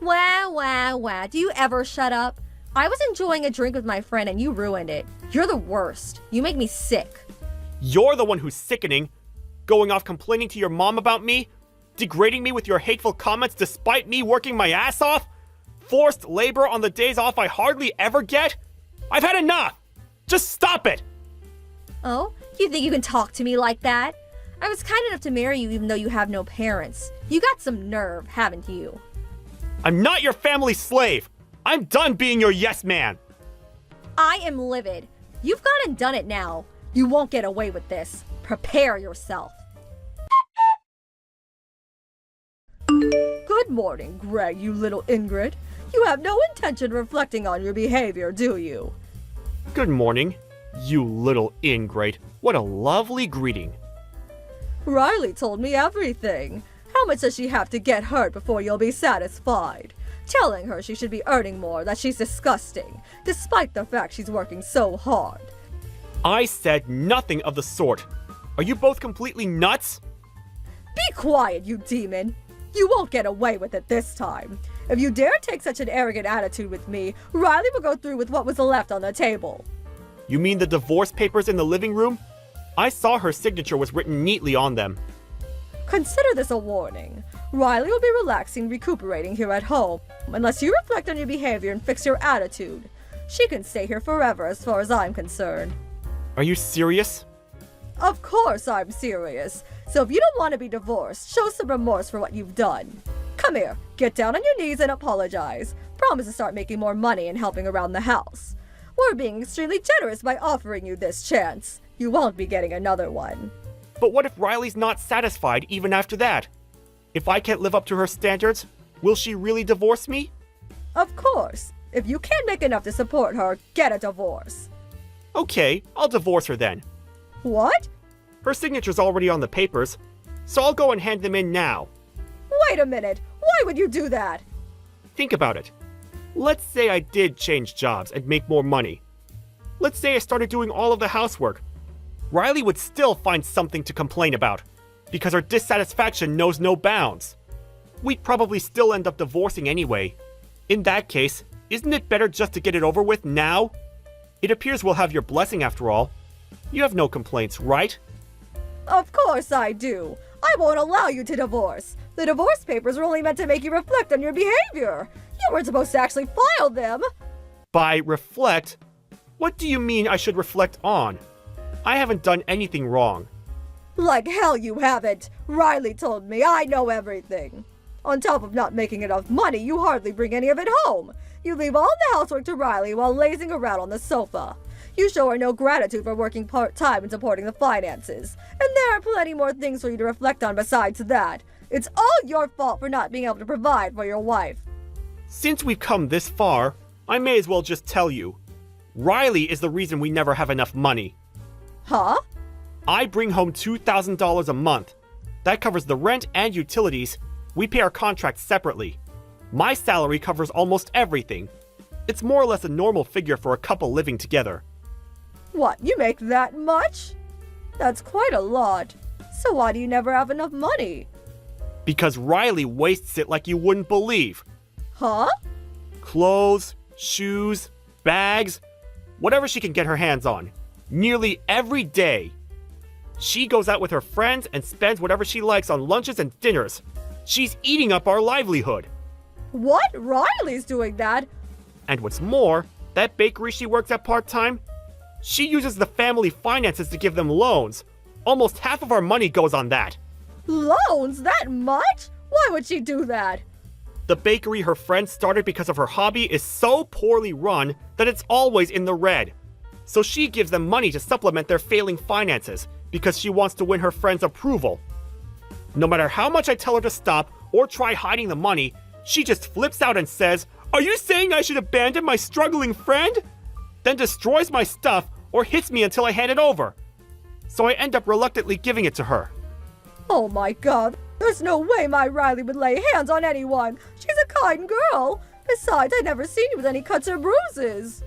Wow. Do you ever shut up? I was enjoying a drink with my friend and you ruined it. You're the worst. You make me sick. You're the one who's sickening. Going off complaining to your mom about me? Degrading me with your hateful comments despite me working my ass off? Forced labor on the days off I hardly ever get? I've had enough! Just stop it! Oh, you think you can talk to me like that? I was kind enough to marry you even though you have no parents. You got some nerve, haven't you? I'm not your family slave! I'm done being your yes man! I am livid. You've gone and done it now. You won't get away with this. Prepare yourself. Good morning, Greg, you little Ingrid. You have no intention of reflecting on your behavior, do you? Good morning, you little ingrate. What a lovely greeting. Riley told me everything. How much does she have to get hurt before you'll be satisfied? Telling her she should be earning more, that she's disgusting, despite the fact she's working so hard. I said nothing of the sort. Are you both completely nuts? Be quiet, you demon! You won't get away with it this time. If you dare take such an arrogant attitude with me, Riley will go through with what was left on the table. You mean the divorce papers in the living room? I saw her signature was written neatly on them. Consider this a warning. Riley will be relaxing, recuperating here at home, unless you reflect on your behavior and fix your attitude. She can stay here forever as far as I'm concerned. Are you serious? Of course I'm serious. So if you don't want to be divorced, show some remorse for what you've done. Come here, get down on your knees and apologize. Promise to start making more money and helping around the house. We're being extremely generous by offering you this chance. You won't be getting another one. But what if Riley's not satisfied even after that? If I can't live up to her standards, will she really divorce me? Of course. If you can't make enough to support her, get a divorce. Okay, I'll divorce her then. What? Her signature's already on the papers, so I'll go and hand them in now. Wait a minute. Why would you do that? Think about it. Let's say I did change jobs and make more money. Let's say I started doing all of the housework. Riley would still find something to complain about, because her dissatisfaction knows no bounds. We'd probably still end up divorcing anyway. In that case, isn't it better just to get it over with now? It appears we'll have your blessing after all. You have no complaints, right? Of course I do. I won't allow you to divorce. The divorce papers were only meant to make you reflect on your behavior. You weren't supposed to actually file them. By reflect, what do you mean I should reflect on? I haven't done anything wrong. Like hell you haven't. Riley told me. I know everything. On top of not making enough money, you hardly bring any of it home. You leave all the housework to Riley while lazing around on the sofa. You show her no gratitude for working part-time and supporting the finances. And there are plenty more things for you to reflect on besides that. It's all your fault for not being able to provide for your wife. Since we've come this far, I may as well just tell you. Riley is the reason we never have enough money. Huh? I bring home $2,000 a month. That covers the rent and utilities. We pay our contracts separately. My salary covers almost everything. It's more or less a normal figure for a couple living together. What, you make that much? That's quite a lot. So why do you never have enough money? Because Riley wastes it like you wouldn't believe. Huh? Clothes, shoes, bags, whatever she can get her hands on. Nearly every day. She goes out with her friends and spends whatever she likes on lunches and dinners. She's eating up our livelihood. What? Riley's doing that? And what's more, that bakery she works at part-time, she uses the family finances to give them loans. Almost half of our money goes on that. Loans? That much? Why would she do that? The bakery her friend started because of her hobby is so poorly run that it's always in the red. So she gives them money to supplement their failing finances because she wants to win her friend's approval. No matter how much I tell her to stop or try hiding the money, she just flips out and says, "Are you saying I should abandon my struggling friend?" Then destroys my stuff or hits me until I hand it over. so I end up reluctantly giving it to her. Oh my god, there's no way my Riley would lay hands on anyone. She's a kind girl. Besides, I've never seen you with any cuts or bruises.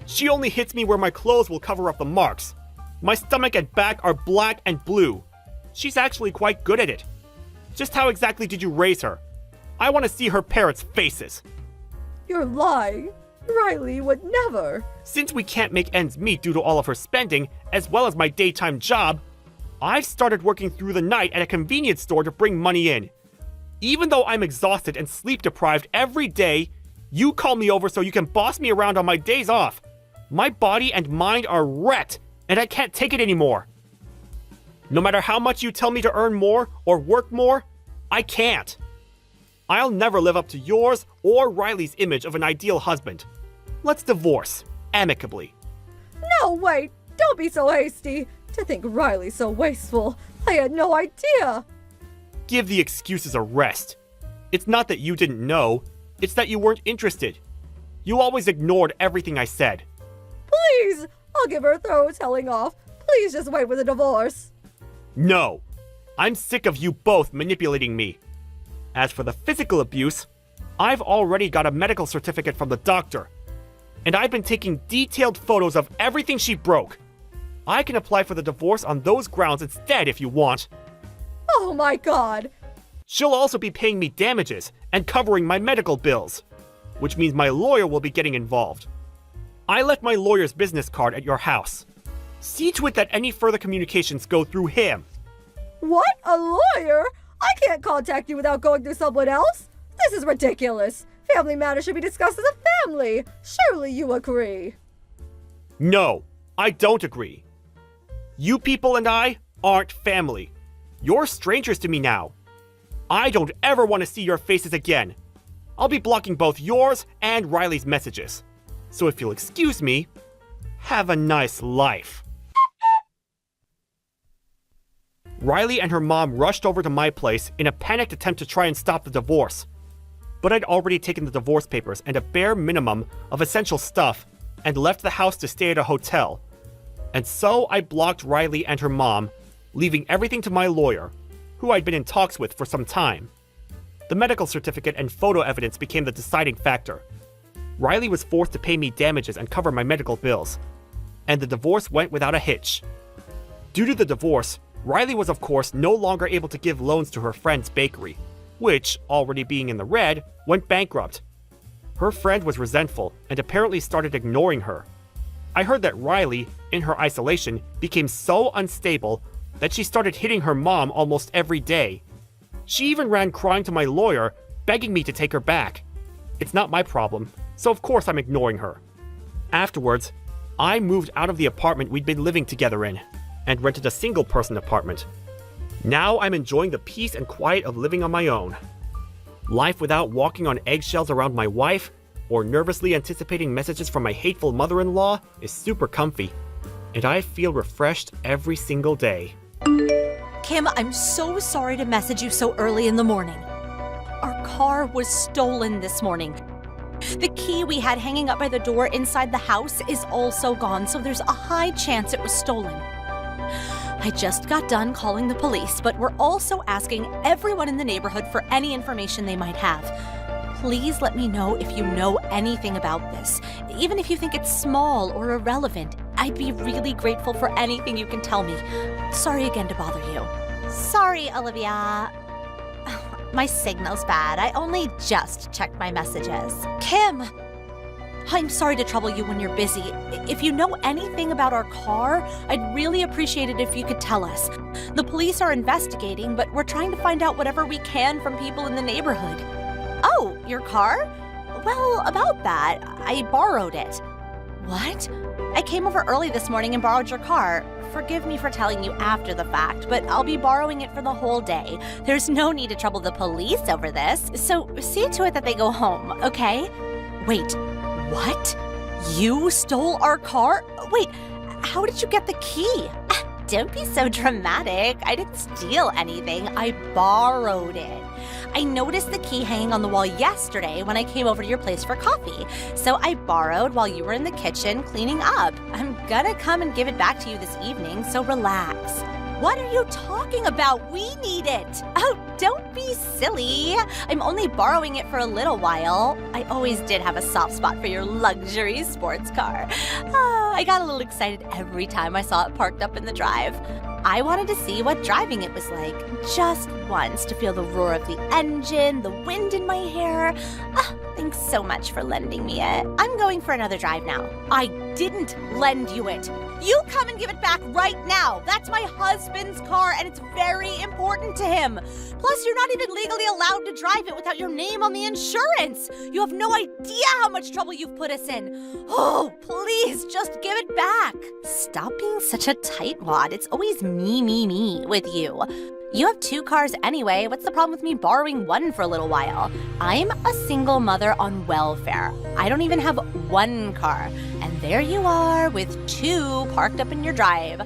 She only hits me where my clothes will cover up the marks. My stomach and back are black and blue. She's actually quite good at it. Just how exactly did you raise her? I want to see her parents' faces. You're lying. Riley would never. Since we can't make ends meet due to all of her spending, as well as my daytime job, I've started working through the night at a convenience store to bring money in. Even though I'm exhausted and sleep deprived every day, you call me over so you can boss me around on my days off. My body and mind are wrecked, and I can't take it anymore. No matter how much you tell me to earn more or work more, I can't. I'll never live up to yours or Riley's image of an ideal husband. Let's divorce, amicably. No, wait. Don't be so hasty. To think Riley's so wasteful. I had no idea. Give the excuses a rest. It's not that you didn't know, it's that you weren't interested. You always ignored everything I said. Please, I'll give her a thorough telling off. Please just wait with a divorce. No. I'm sick of you both manipulating me. As for the physical abuse, I've already got a medical certificate from the doctor. And I've been taking detailed photos of everything she broke. I can apply for the divorce on those grounds instead if you want. Oh my god. She'll also be paying me damages and covering my medical bills, which means my lawyer will be getting involved. I left my lawyer's business card at your house. See to it that any further communications go through him. What? A lawyer? I can't contact you without going through someone else. This is ridiculous. Family matters should be discussed as a family. Surely you agree. No, I don't agree. You people and I aren't family. You're strangers to me now. I don't ever want to see your faces again. I'll be blocking both yours and Riley's messages. So if you'll excuse me, have a nice life. Riley and her mom rushed over to my place in a panicked attempt to try and stop the divorce. But I'd already taken the divorce papers and a bare minimum of essential stuff and left the house to stay at a hotel. And so I blocked Riley and her mom, leaving everything to my lawyer, who I'd been in talks with for some time. The medical certificate and photo evidence became the deciding factor. Riley was forced to pay me damages and cover my medical bills, and the divorce went without a hitch. Due to the divorce, Riley was of course no longer able to give loans to her friend's bakery, which, already being in the red, went bankrupt. Her friend was resentful and apparently started ignoring her. I heard that Riley, in her isolation, became so unstable that she started hitting her mom almost every day. She even ran crying to my lawyer, begging me to take her back. It's not my problem, so of course I'm ignoring her. Afterwards, I moved out of the apartment we'd been living together in, and rented a single-person apartment. Now I'm enjoying the peace and quiet of living on my own. Life without walking on eggshells around my wife, or nervously anticipating messages from my hateful mother-in-law is super comfy, and I feel refreshed every single day. Kim, I'm so sorry to message you so early in the morning. Our car was stolen this morning. The key we had hanging up by the door inside the house is also gone, so there's a high chance it was stolen. I just got done calling the police, but we're also asking everyone in the neighborhood for any information they might have. Please let me know if you know anything about this. Even if you think it's small or irrelevant, I'd be really grateful for anything you can tell me. Sorry again to bother you. Sorry, Olivia. My signal's bad. I only just checked my messages. Kim! I'm sorry to trouble you when you're busy. If you know anything about our car, I'd really appreciate it if you could tell us. The police are investigating, but we're trying to find out whatever we can from people in the neighborhood. Oh, your car? Well, about that, I borrowed it. What? I came over early this morning and borrowed your car. Forgive me for telling you after the fact, but I'll be borrowing it for the whole day. There's no need to trouble the police over this, so see to it that they go home, okay? Wait, what? You stole our car? Wait, how did you get the key? don't be so dramatic. I didn't steal anything. I borrowed it. I noticed the key hanging on the wall yesterday when I came over to your place for coffee. So I borrowed while you were in the kitchen cleaning up. I'm gonna come and give it back to you this evening, so relax. What are you talking about? We need it. Oh, don't be silly. I'm only borrowing it for a little while. I always did have a soft spot for your luxury sports car. I got a little excited every time I saw it parked up in the drive. I wanted to see what driving it was like, just once, to feel the roar of the engine, the wind in my hair. Thanks so much for lending me it. I'm going for another drive now. I didn't lend you it. You come and give it back right now. That's my husband's car, and it's very important to him. Plus, you're not even legally allowed to drive it without your name on the insurance. You have no idea how much trouble you've put us in. Oh, please, just give it back. Stop being such a tightwad. It's always me with you. You have 2 cars anyway. What's the problem with me borrowing one for a little while? I'm a single mother on welfare. I don't even have 1 car. And there you are with 2 parked up in your drive.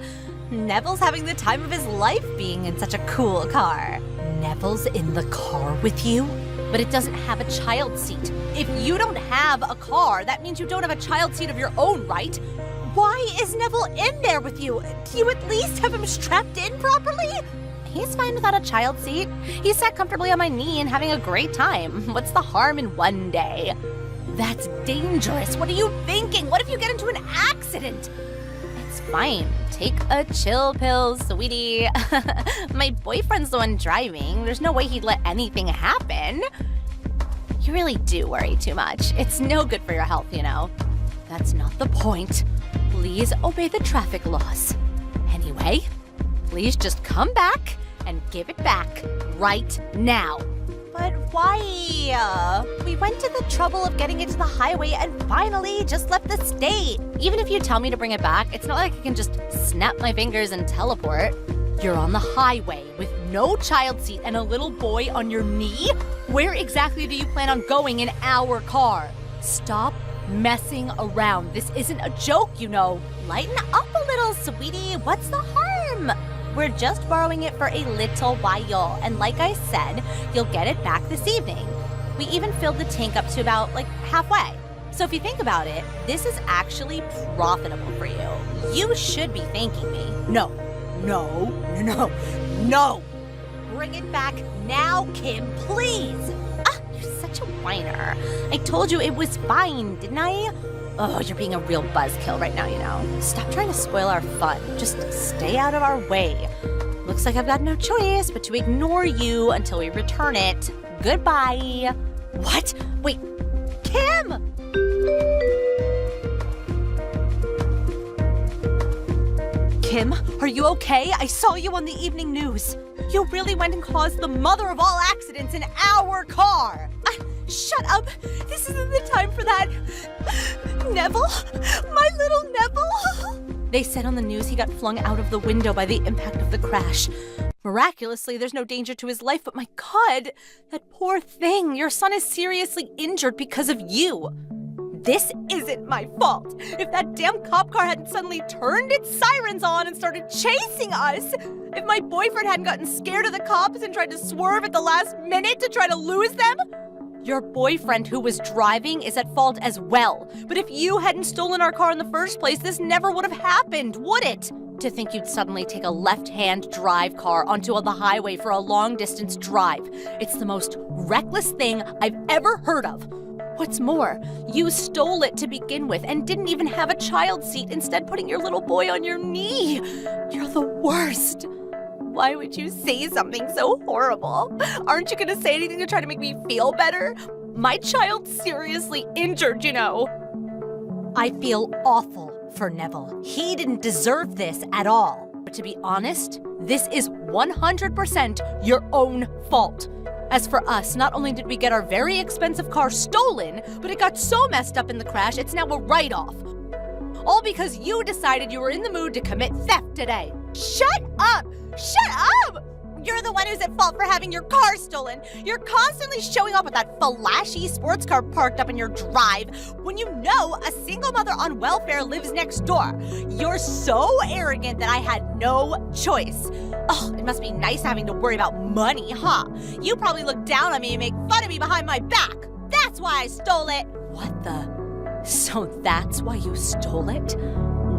Neville's having the time of his life being in such a cool car. Neville's in the car with you? But it doesn't have a child seat. If you don't have a car, that means you don't have a child seat of your own, right? Why is Neville in there with you? Do you at least have him strapped in properly? He's fine without a child seat. He's sat comfortably on my knee and having a great time. What's the harm in one day? That's dangerous. What are you thinking? What if you get into an accident? It's fine. Take a chill pill, sweetie. My boyfriend's the one driving. There's no way he'd let anything happen. You really do worry too much. It's no good for your health, you know. That's not the point. Please obey the traffic laws. Anyway, please just come back and give it back right now. But why? We went to the trouble of getting it to the highway and finally just left the state. Even if you tell me to bring it back, it's not like I can just snap my fingers and teleport. You're on the highway with no child seat and a little boy on your knee? Where exactly do you plan on going in our car? Stop messing around. This isn't a joke, you know. Lighten up a little, sweetie. What's the harm? We're just borrowing it for a little while, and like I said, you'll get it back this evening. We even filled the tank up to about, halfway. So if you think about it, this is actually profitable for you. You should be thanking me. No. Bring it back now, Kim, please. You're such a whiner. I told you it was fine, didn't I? Oh, you're being a real buzzkill right now, you know. Stop trying to spoil our fun. Just stay out of our way. Looks like I've got no choice but to ignore you until we return it. Goodbye. What? Wait, Kim! Kim, are you okay? I saw you on the evening news. You really went and caused the mother of all accidents in our car. Shut up. This isn't the time for that. Neville? My little Neville? They said on the news he got flung out of the window by the impact of the crash. Miraculously, there's no danger to his life, but my God, that poor thing. Your son is seriously injured because of you. This isn't my fault. If that damn cop car hadn't suddenly turned its sirens on and started chasing us, if my boyfriend hadn't gotten scared of the cops and tried to swerve at the last minute to try to lose them, your boyfriend who was driving is at fault as well. But if you hadn't stolen our car in the first place, this never would have happened, would it? To think you'd suddenly take a left-hand drive car onto the highway for a long-distance drive. It's the most reckless thing I've ever heard of. What's more, you stole it to begin with and didn't even have a child seat, instead putting your little boy on your knee. You're the worst. Why would you say something so horrible? Aren't you going to say anything to try to make me feel better? My child's seriously injured, you know. I feel awful for Neville. He didn't deserve this at all. But to be honest, this is 100% your own fault. As for us, not only did we get our very expensive car stolen, but it got so messed up in the crash, it's now a write-off. All because you decided you were in the mood to commit theft today. Shut up! Shut up! You're the one who's at fault for having your car stolen. You're constantly showing up with that flashy sports car parked up in your drive when you know a single mother on welfare lives next door. You're so arrogant that I had no choice. Oh, it must be nice having to worry about money, huh? You probably look down on me and make fun of me behind my back. That's why I stole it. What the? So that's why you stole it?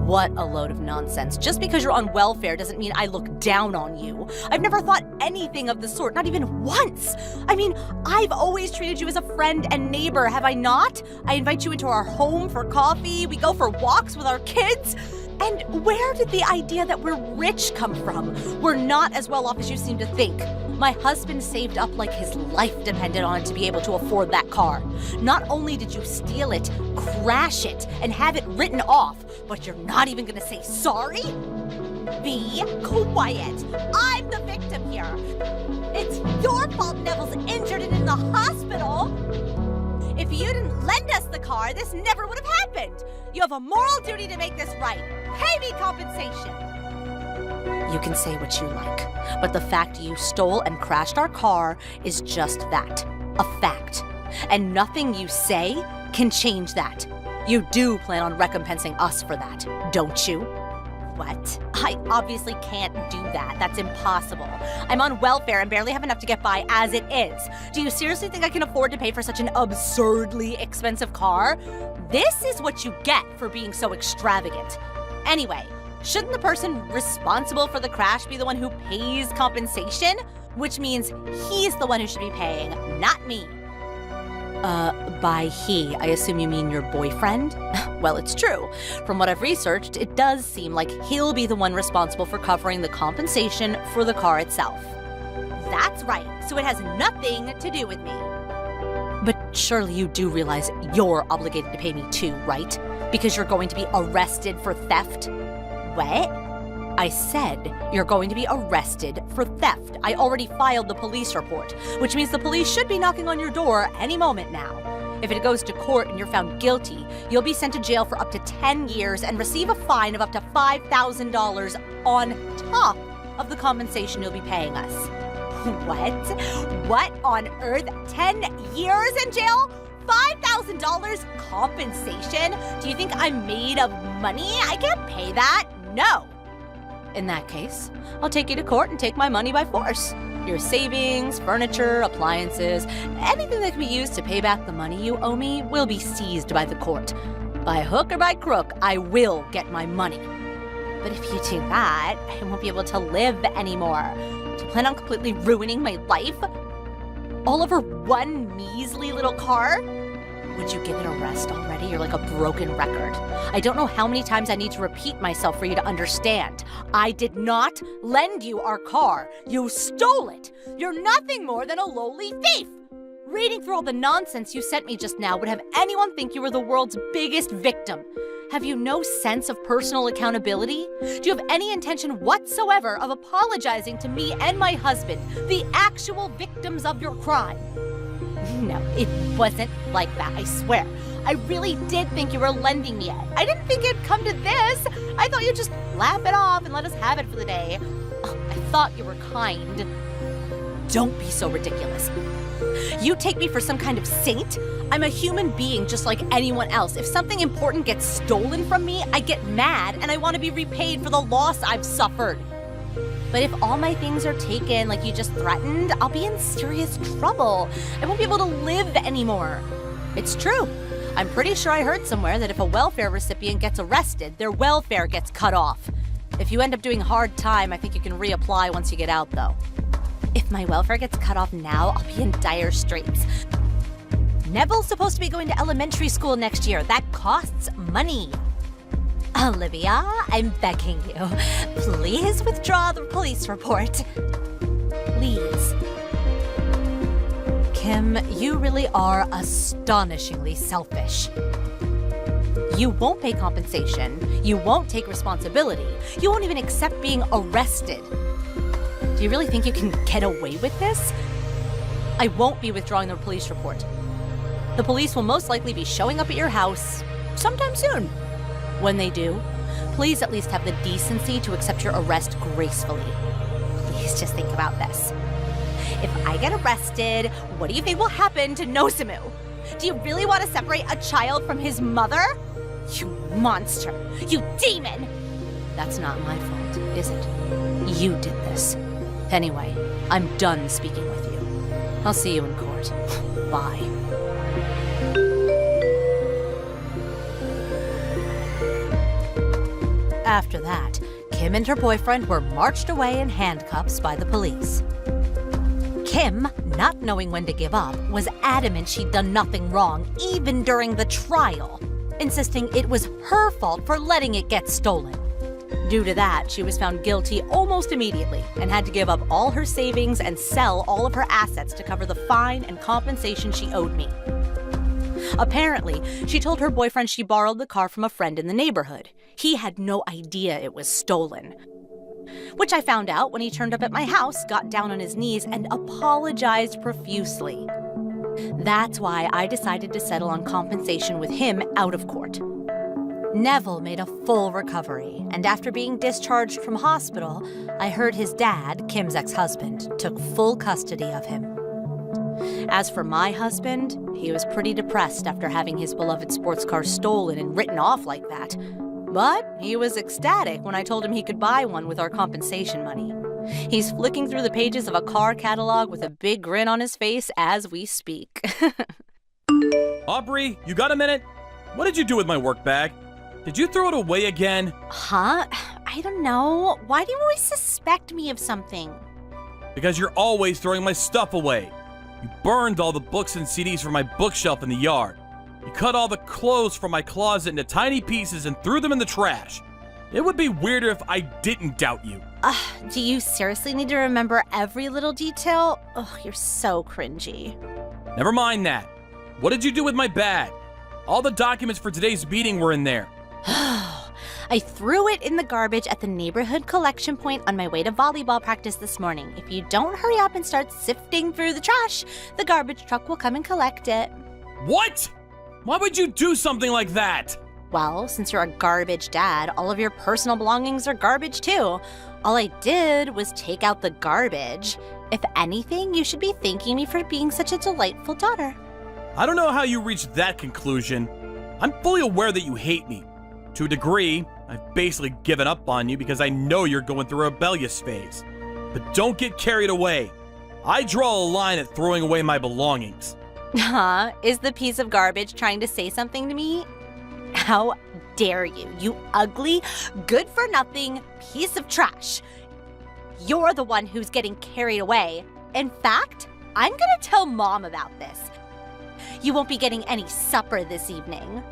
What a load of nonsense. Just because you're on welfare doesn't mean I look down on you. I've never thought anything of the sort, not even once. I mean, I've always treated you as a friend and neighbor, have I not? I invite you into our home for coffee, we go for walks with our kids. And where did the idea that we're rich come from? We're not as well off as you seem to think. My husband saved up like his life depended on it to be able to afford that car. Not only did you steal it, crash it, and have it written off, but you're not even gonna say sorry? Be quiet. I'm the victim here. It's your fault Neville's injured and in the hospital. If you didn't lend us the car, this never would have happened. You have a moral duty to make this right. Pay me compensation. You can say what you like, but the fact you stole and crashed our car is just that, a fact. And nothing you say can change that. You do plan on recompensing us for that, don't you? What? I obviously can't do that. That's impossible. I'm on welfare and barely have enough to get by as it is. Do you seriously think I can afford to pay for such an absurdly expensive car? This is what you get for being so extravagant. Anyway, shouldn't the person responsible for the crash be the one who pays compensation? Which means he's the one who should be paying, not me. By he, I assume you mean your boyfriend? Well, it's true. From what I've researched, it does seem like he'll be the one responsible for covering the compensation for the car itself. That's right, so it has nothing to do with me. But surely you do realize you're obligated to pay me too, right? Because you're going to be arrested for theft? What? I said you're going to be arrested for theft. I already filed the police report, which means the police should be knocking on your door any moment now. If it goes to court and you're found guilty, you'll be sent to jail for up to 10 years and receive a fine of up to $5,000 on top of the compensation you'll be paying us. What? What on earth? 10 years in jail? $5,000 compensation? Do you think I'm made of money? I can't pay that. No. In that case, I'll take you to court and take my money by force. Your savings, furniture, appliances, anything that can be used to pay back the money you owe me will be seized by the court. By hook or by crook, I will get my money. But if you do that, I won't be able to live anymore. Do you plan on completely ruining my life? All over one measly little car? Would you give an arrest already? You're like a broken record. I don't know how many times I need to repeat myself for you to understand. I did not lend you our car. You stole it. You're nothing more than a lowly thief. Reading through all the nonsense you sent me just now would have anyone think you were the world's biggest victim. Have you no sense of personal accountability? Do you have any intention whatsoever of apologizing to me and my husband, the actual victims of your crime? No, it wasn't like that, I swear. I really did think you were lending me it. I didn't think it'd come to this. I thought you'd just laugh it off and let us have it for the day. Oh, I thought you were kind. Don't be so ridiculous. You take me for some kind of saint? I'm a human being just like anyone else. If something important gets stolen from me, I get mad and I want to be repaid for the loss I've suffered. But if all my things are taken like you just threatened, I'll be in serious trouble. I won't be able to live anymore. It's true. I'm pretty sure I heard somewhere that if a welfare recipient gets arrested, their welfare gets cut off. If you end up doing hard time, I think you can reapply once you get out, though. If my welfare gets cut off now, I'll be in dire straits. Neville's supposed to be going to elementary school next year. That costs money. Olivia, I'm begging you. Please withdraw the police report. Please. Kim, you really are astonishingly selfish. You won't pay compensation. You won't take responsibility. You won't even accept being arrested. Do you really think you can get away with this? I won't be withdrawing the police report. The police will most likely be showing up at your house sometime soon. When they do, please at least have the decency to accept your arrest gracefully. Please just think about this. If I get arrested, what do you think will happen to Nosimu? Do you really want to separate a child from his mother? You monster! You demon! That's not my fault, is it? You did this. Anyway, I'm done speaking with you. I'll see you in court. Bye. After that, Kim and her boyfriend were marched away in handcuffs by the police. Kim, not knowing when to give up, was adamant she'd done nothing wrong, even during the trial, insisting it was her fault for letting it get stolen. Due to that, she was found guilty almost immediately and had to give up all her savings and sell all of her assets to cover the fine and compensation she owed me. Apparently, she told her boyfriend she borrowed the car from a friend in the neighborhood. He had no idea it was stolen. Which I found out when he turned up at my house, got down on his knees, and apologized profusely. That's why I decided to settle on compensation with him out of court. Neville made a full recovery, and after being discharged from hospital, I heard his dad, Kim's ex-husband, took full custody of him. As for my husband, he was pretty depressed after having his beloved sports car stolen and written off like that. But he was ecstatic when I told him he could buy one with our compensation money. He's flicking through the pages of a car catalog with a big grin on his face as we speak. Aubrey, you got a minute? What did you do with my work bag? Did you throw it away again? Huh? I don't know. Why do you always suspect me of something? Because you're always throwing my stuff away. You burned all the books and CDs from my bookshelf in the yard. You cut all the clothes from my closet into tiny pieces and threw them in the trash. It would be weirder if I didn't doubt you. Do you seriously need to remember every little detail? Oh, you're so cringy. Never mind that. What did you do with my bag? All the documents for today's meeting were in there. I threw it in the garbage at the neighborhood collection point on my way to volleyball practice this morning. If you don't hurry up and start sifting through the trash, the garbage truck will come and collect it. What? Why would you do something like that? Well, since you're a garbage dad, all of your personal belongings are garbage too. All I did was take out the garbage. If anything, you should be thanking me for being such a delightful daughter. I don't know how you reached that conclusion. I'm fully aware that you hate me. To a degree, I've basically given up on you because I know you're going through a rebellious phase. But don't get carried away. I draw a line at throwing away my belongings. Is the piece of garbage trying to say something to me? How dare you, you ugly, good-for-nothing piece of trash. You're the one who's getting carried away. In fact, I'm gonna tell Mom about this. You won't be getting any supper this evening.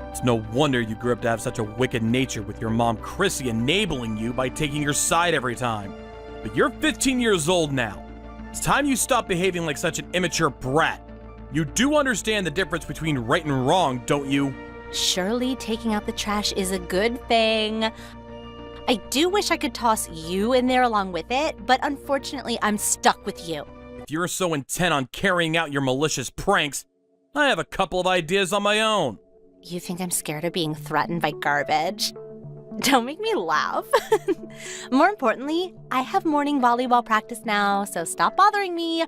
It's no wonder you grew up to have such a wicked nature with your mom Chrissy enabling you by taking your side every time. But you're 15 years old now. It's time you stop behaving like such an immature brat. You do understand the difference between right and wrong, don't you? Surely taking out the trash is a good thing. I do wish I could toss you in there along with it, but unfortunately I'm stuck with you. If you're so intent on carrying out your malicious pranks, I have a couple of ideas on my own. You think I'm scared of being threatened by garbage? Don't make me laugh. More importantly, I have morning volleyball practice now, so stop bothering me.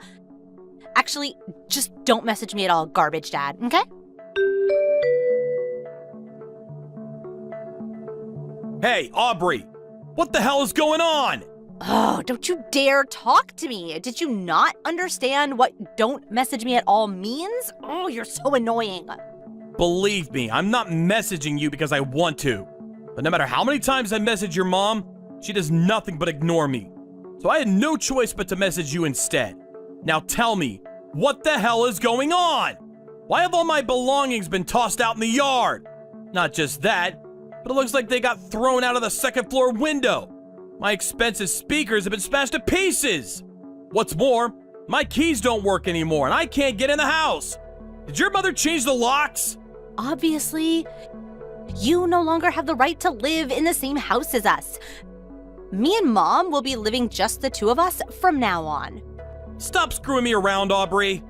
Actually, just don't message me at all, garbage dad, okay? Hey, Aubrey! What the hell is going on? Oh, don't you dare talk to me. Did you not understand what don't message me at all means? Oh, you're so annoying. Believe me, I'm not messaging you because I want to. But no matter how many times I message your mom, she does nothing but ignore me. So I had no choice but to message you instead. Now tell me, what the hell is going on? Why have all my belongings been tossed out in the yard? Not just that, but it looks like they got thrown out of the second floor window. My expensive speakers have been smashed to pieces. What's more, my keys don't work anymore and I can't get in the house. Did your mother change the locks? Obviously, you no longer have the right to live in the same house as us. Me and Mom will be living just the two of us from now on. Stop screwing me around, Aubrey.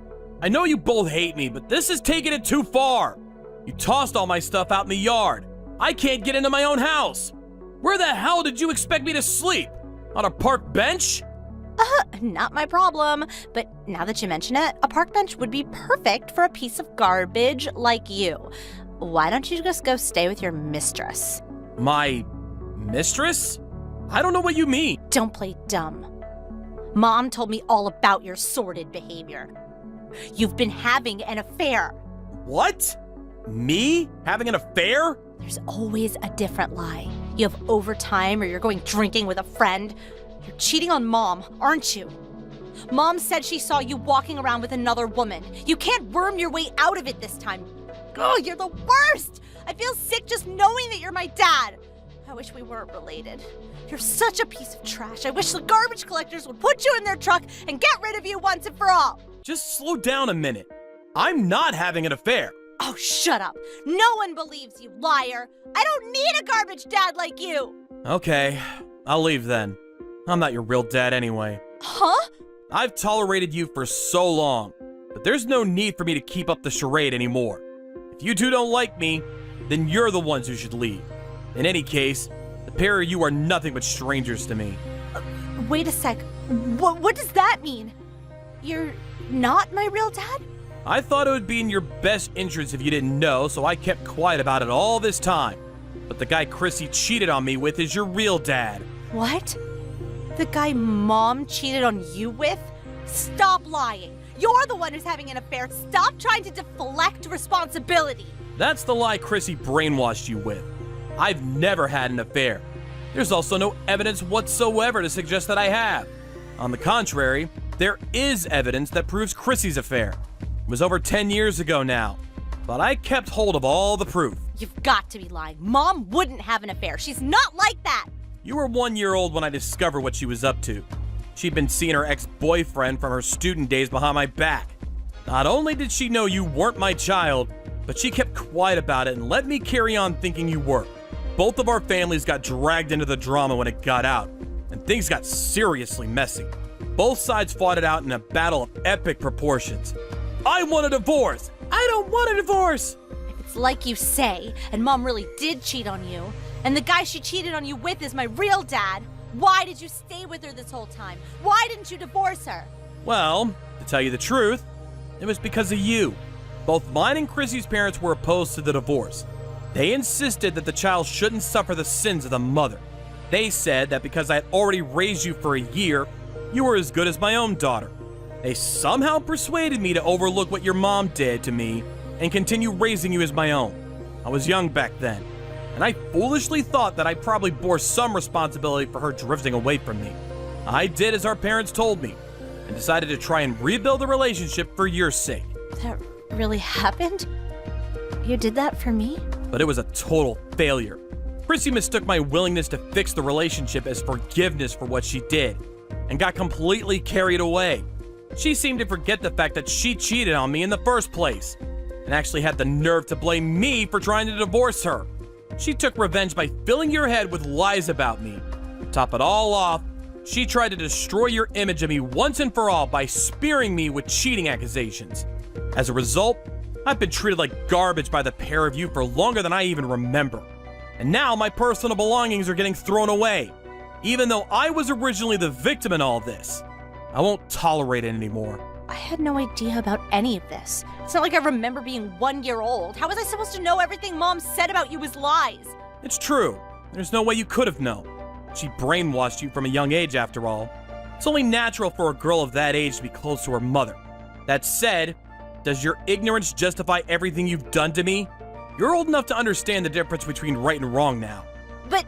I know you both hate me, but this is taking it too far. You tossed all my stuff out in the yard. I can't get into my own house. Where the hell did you expect me to sleep? On a park bench? Not my problem. But now that you mention it, a park bench would be perfect for a piece of garbage like you. Why don't you just go stay with your mistress? My mistress? I don't know what you mean. Don't play dumb. Mom told me all about your sordid behavior. You've been having an affair. What? Me? Having an affair? There's always a different lie. You have overtime or you're going drinking with a friend. You're cheating on Mom, aren't you? Mom said she saw you walking around with another woman. You can't worm your way out of it this time. Oh, you're the worst! I feel sick just knowing that you're my dad. I wish we weren't related. You're such a piece of trash. I wish the garbage collectors would put you in their truck and get rid of you once and for all. Just slow down a minute. I'm not having an affair. Oh, shut up. No one believes you, liar. I don't need a garbage dad like you. Okay, I'll leave then. I'm not your real dad anyway. Huh? I've tolerated you for so long, but there's no need for me to keep up the charade anymore. If you two don't like me, then you're the ones who should leave. In any case, the pair of you are nothing but strangers to me. Wait a sec. What does that mean? You're not my real dad? I thought it would be in your best interest if you didn't know, so I kept quiet about it all this time. But the guy Chrissy cheated on me with is your real dad. What? The guy Mom cheated on you with? Stop lying. You're the one who's having an affair. Stop trying to deflect responsibility. That's the lie Chrissy brainwashed you with. I've never had an affair. There's also no evidence whatsoever to suggest that I have. On the contrary, there is evidence that proves Chrissy's affair. It was over 10 years ago now, but I kept hold of all the proof. You've got to be lying. Mom wouldn't have an affair. She's not like that. You were 1 year old when I discovered what she was up to. She'd been seeing her ex-boyfriend from her student days behind my back. Not only did she know you weren't my child, but she kept quiet about it and let me carry on thinking you were. Both of our families got dragged into the drama when it got out, and things got seriously messy. Both sides fought it out in a battle of epic proportions. I want a divorce! I don't want a divorce! If it's like you say, and Mom really did cheat on you, and the guy she cheated on you with is my real dad, why did you stay with her this whole time? Why didn't you divorce her? Well, to tell you the truth, it was because of you. Both mine and Chrissy's parents were opposed to the divorce. They insisted that the child shouldn't suffer the sins of the mother. They said that because I had already raised you for a year, you were as good as my own daughter. They somehow persuaded me to overlook what your mom did to me and continue raising you as my own. I was young back then, and I foolishly thought that I probably bore some responsibility for her drifting away from me. I did as our parents told me, and decided to try and rebuild the relationship for your sake. That really happened? You did that for me? But it was a total failure. Chrissy mistook my willingness to fix the relationship as forgiveness for what she did, and got completely carried away. She seemed to forget the fact that she cheated on me in the first place, and actually had the nerve to blame me for trying to divorce her. She took revenge by filling your head with lies about me. To top it all off, she tried to destroy your image of me once and for all by spearing me with cheating accusations. As a result, I've been treated like garbage by the pair of you for longer than I even remember. And now my personal belongings are getting thrown away, even though I was originally the victim in all this. I won't tolerate it anymore. I had no idea about any of this. It's not like I remember being 1 year old. How was I supposed to know everything Mom said about you was lies? It's true. There's no way you could have known. She brainwashed you from a young age, after all. It's only natural for a girl of that age to be close to her mother. That said, does your ignorance justify everything you've done to me? You're old enough to understand the difference between right and wrong now. But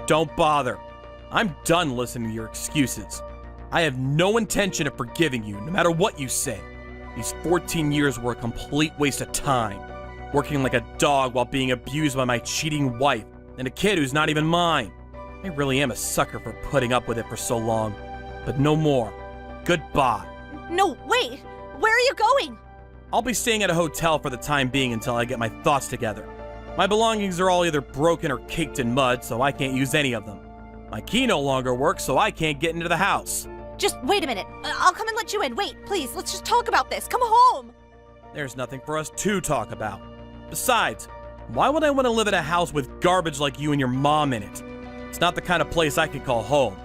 Don't bother. I'm done listening to your excuses. I have no intention of forgiving you, no matter what you say. These 14 years were a complete waste of time. Working like a dog while being abused by my cheating wife and a kid who's not even mine. I really am a sucker for putting up with it for so long. But no more. Goodbye. no, wait! Where are you going? I'll be staying at a hotel for the time being until I get my thoughts together. My belongings are all either broken or caked in mud, so I can't use any of them. My key no longer works, so I can't get into the house. Just wait a minute. I'll come and let you in. Wait, please, let's just talk about this. Come home! There's nothing for us to talk about. Besides, why would I want to live at a house with garbage like you and your mom in it? It's not the kind of place I could call home.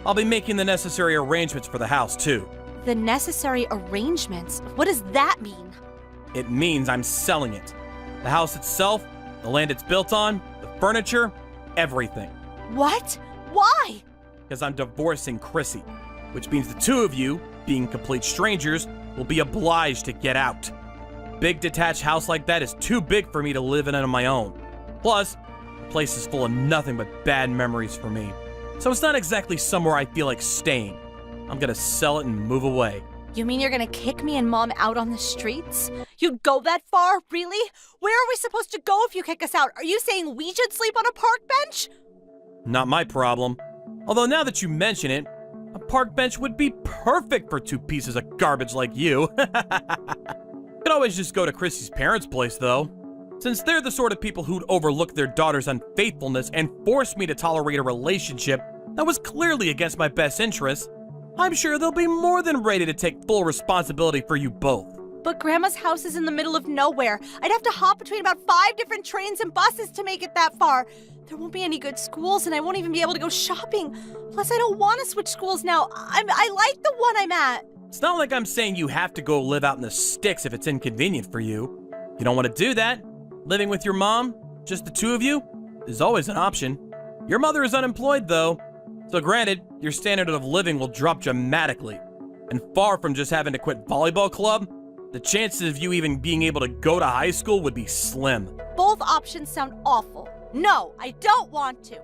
I'll be making the necessary arrangements for the house, too. The necessary arrangements? What does that mean? It means I'm selling it. The house itself, the land it's built on, the furniture, everything. What? Why? Because I'm divorcing Chrissy, which means the two of you, being complete strangers, will be obliged to get out. A big detached house like that is too big for me to live in on my own. Plus, the place is full of nothing but bad memories for me. So it's not exactly somewhere I feel like staying. I'm gonna sell it and move away. You mean you're gonna kick me and Mom out on the streets? You'd go that far? Really? Where are we supposed to go if you kick us out? Are you saying we should sleep on a park bench? Not my problem. Although now that you mention it, a park bench would be perfect for two pieces of garbage like you. Could always just go to Chrissy's parents' place, though. Since they're the sort of people who'd overlook their daughter's unfaithfulness and force me to tolerate a relationship that was clearly against my best interests, I'm sure they'll be more than ready to take full responsibility for you both. But Grandma's house is in the middle of nowhere. I'd have to hop between about 5 different trains and buses to make it that far. There won't be any good schools, and I won't even be able to go shopping. Plus, I don't want to switch schools now. I like the one I'm at. It's not like I'm saying you have to go live out in the sticks if it's inconvenient for you. You don't want to do that? Living with your mom, just the two of you, is always an option. Your mother is unemployed, though. So granted, your standard of living will drop dramatically. And far from just having to quit volleyball club, the chances of you even being able to go to high school would be slim. Both options sound awful. No, I don't want to.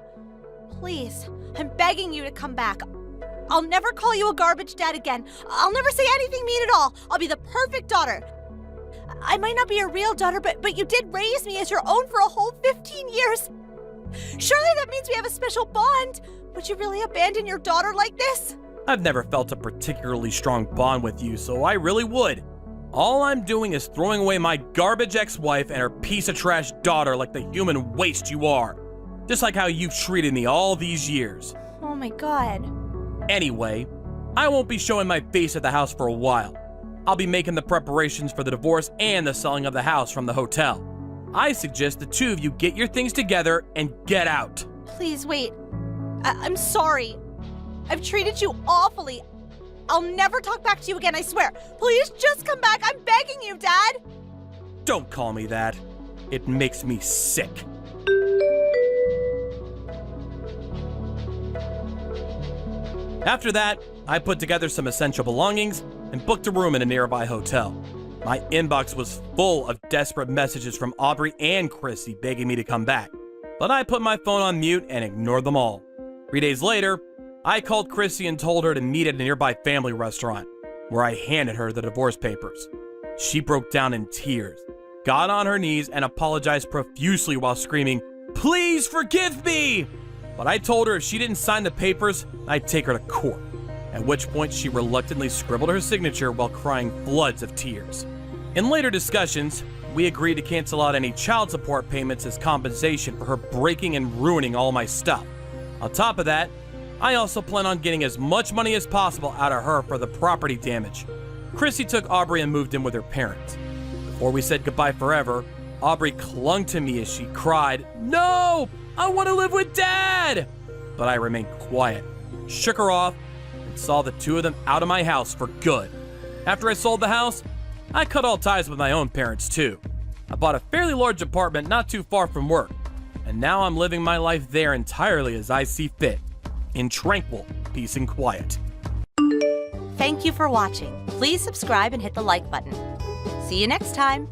Please, I'm begging you to come back. I'll never call you a garbage dad again. I'll never say anything mean at all. I'll be the perfect daughter. I might not be your real daughter, but you did raise me as your own for a whole 15 years. Surely that means we have a special bond. Would you really abandon your daughter like this? I've never felt a particularly strong bond with you, so I really would. All I'm doing is throwing away my garbage ex-wife and her piece of trash daughter like the human waste you are. Just like how you've treated me all these years. Oh my God. Anyway, I won't be showing my face at the house for a while. I'll be making the preparations for the divorce and the selling of the house from the hotel. I suggest the two of you get your things together and get out. Please wait. I'm sorry. I've treated you awfully. I'll never talk back to you again, I swear. Please just come back. I'm begging you, Dad. Don't call me that. It makes me sick. After that, I put together some essential belongings and booked a room in a nearby hotel. My inbox was full of desperate messages from Aubrey and Chrissy begging me to come back, but I put my phone on mute and ignored them all. 3 days later, I called Chrissy and told her to meet at a nearby family restaurant, where I handed her the divorce papers. She broke down in tears, got on her knees, and apologized profusely while screaming, "Please forgive me!" But I told her if she didn't sign the papers, I'd take her to court, at which point she reluctantly scribbled her signature while crying floods of tears. In later discussions, we agreed to cancel out any child support payments as compensation for her breaking and ruining all my stuff. On top of that, I also plan on getting as much money as possible out of her for the property damage. Chrissy took Aubrey and moved in with her parents. Before we said goodbye forever, Aubrey clung to me as she cried, "No! I want to live with Dad!" But I remained quiet, shook her off, and saw the two of them out of my house for good. After I sold the house, I cut all ties with my own parents too. I bought a fairly large apartment not too far from work, and now I'm living my life there entirely as I see fit, in tranquil peace and quiet. Thank you for watching. Please subscribe and hit the like button. See you next time.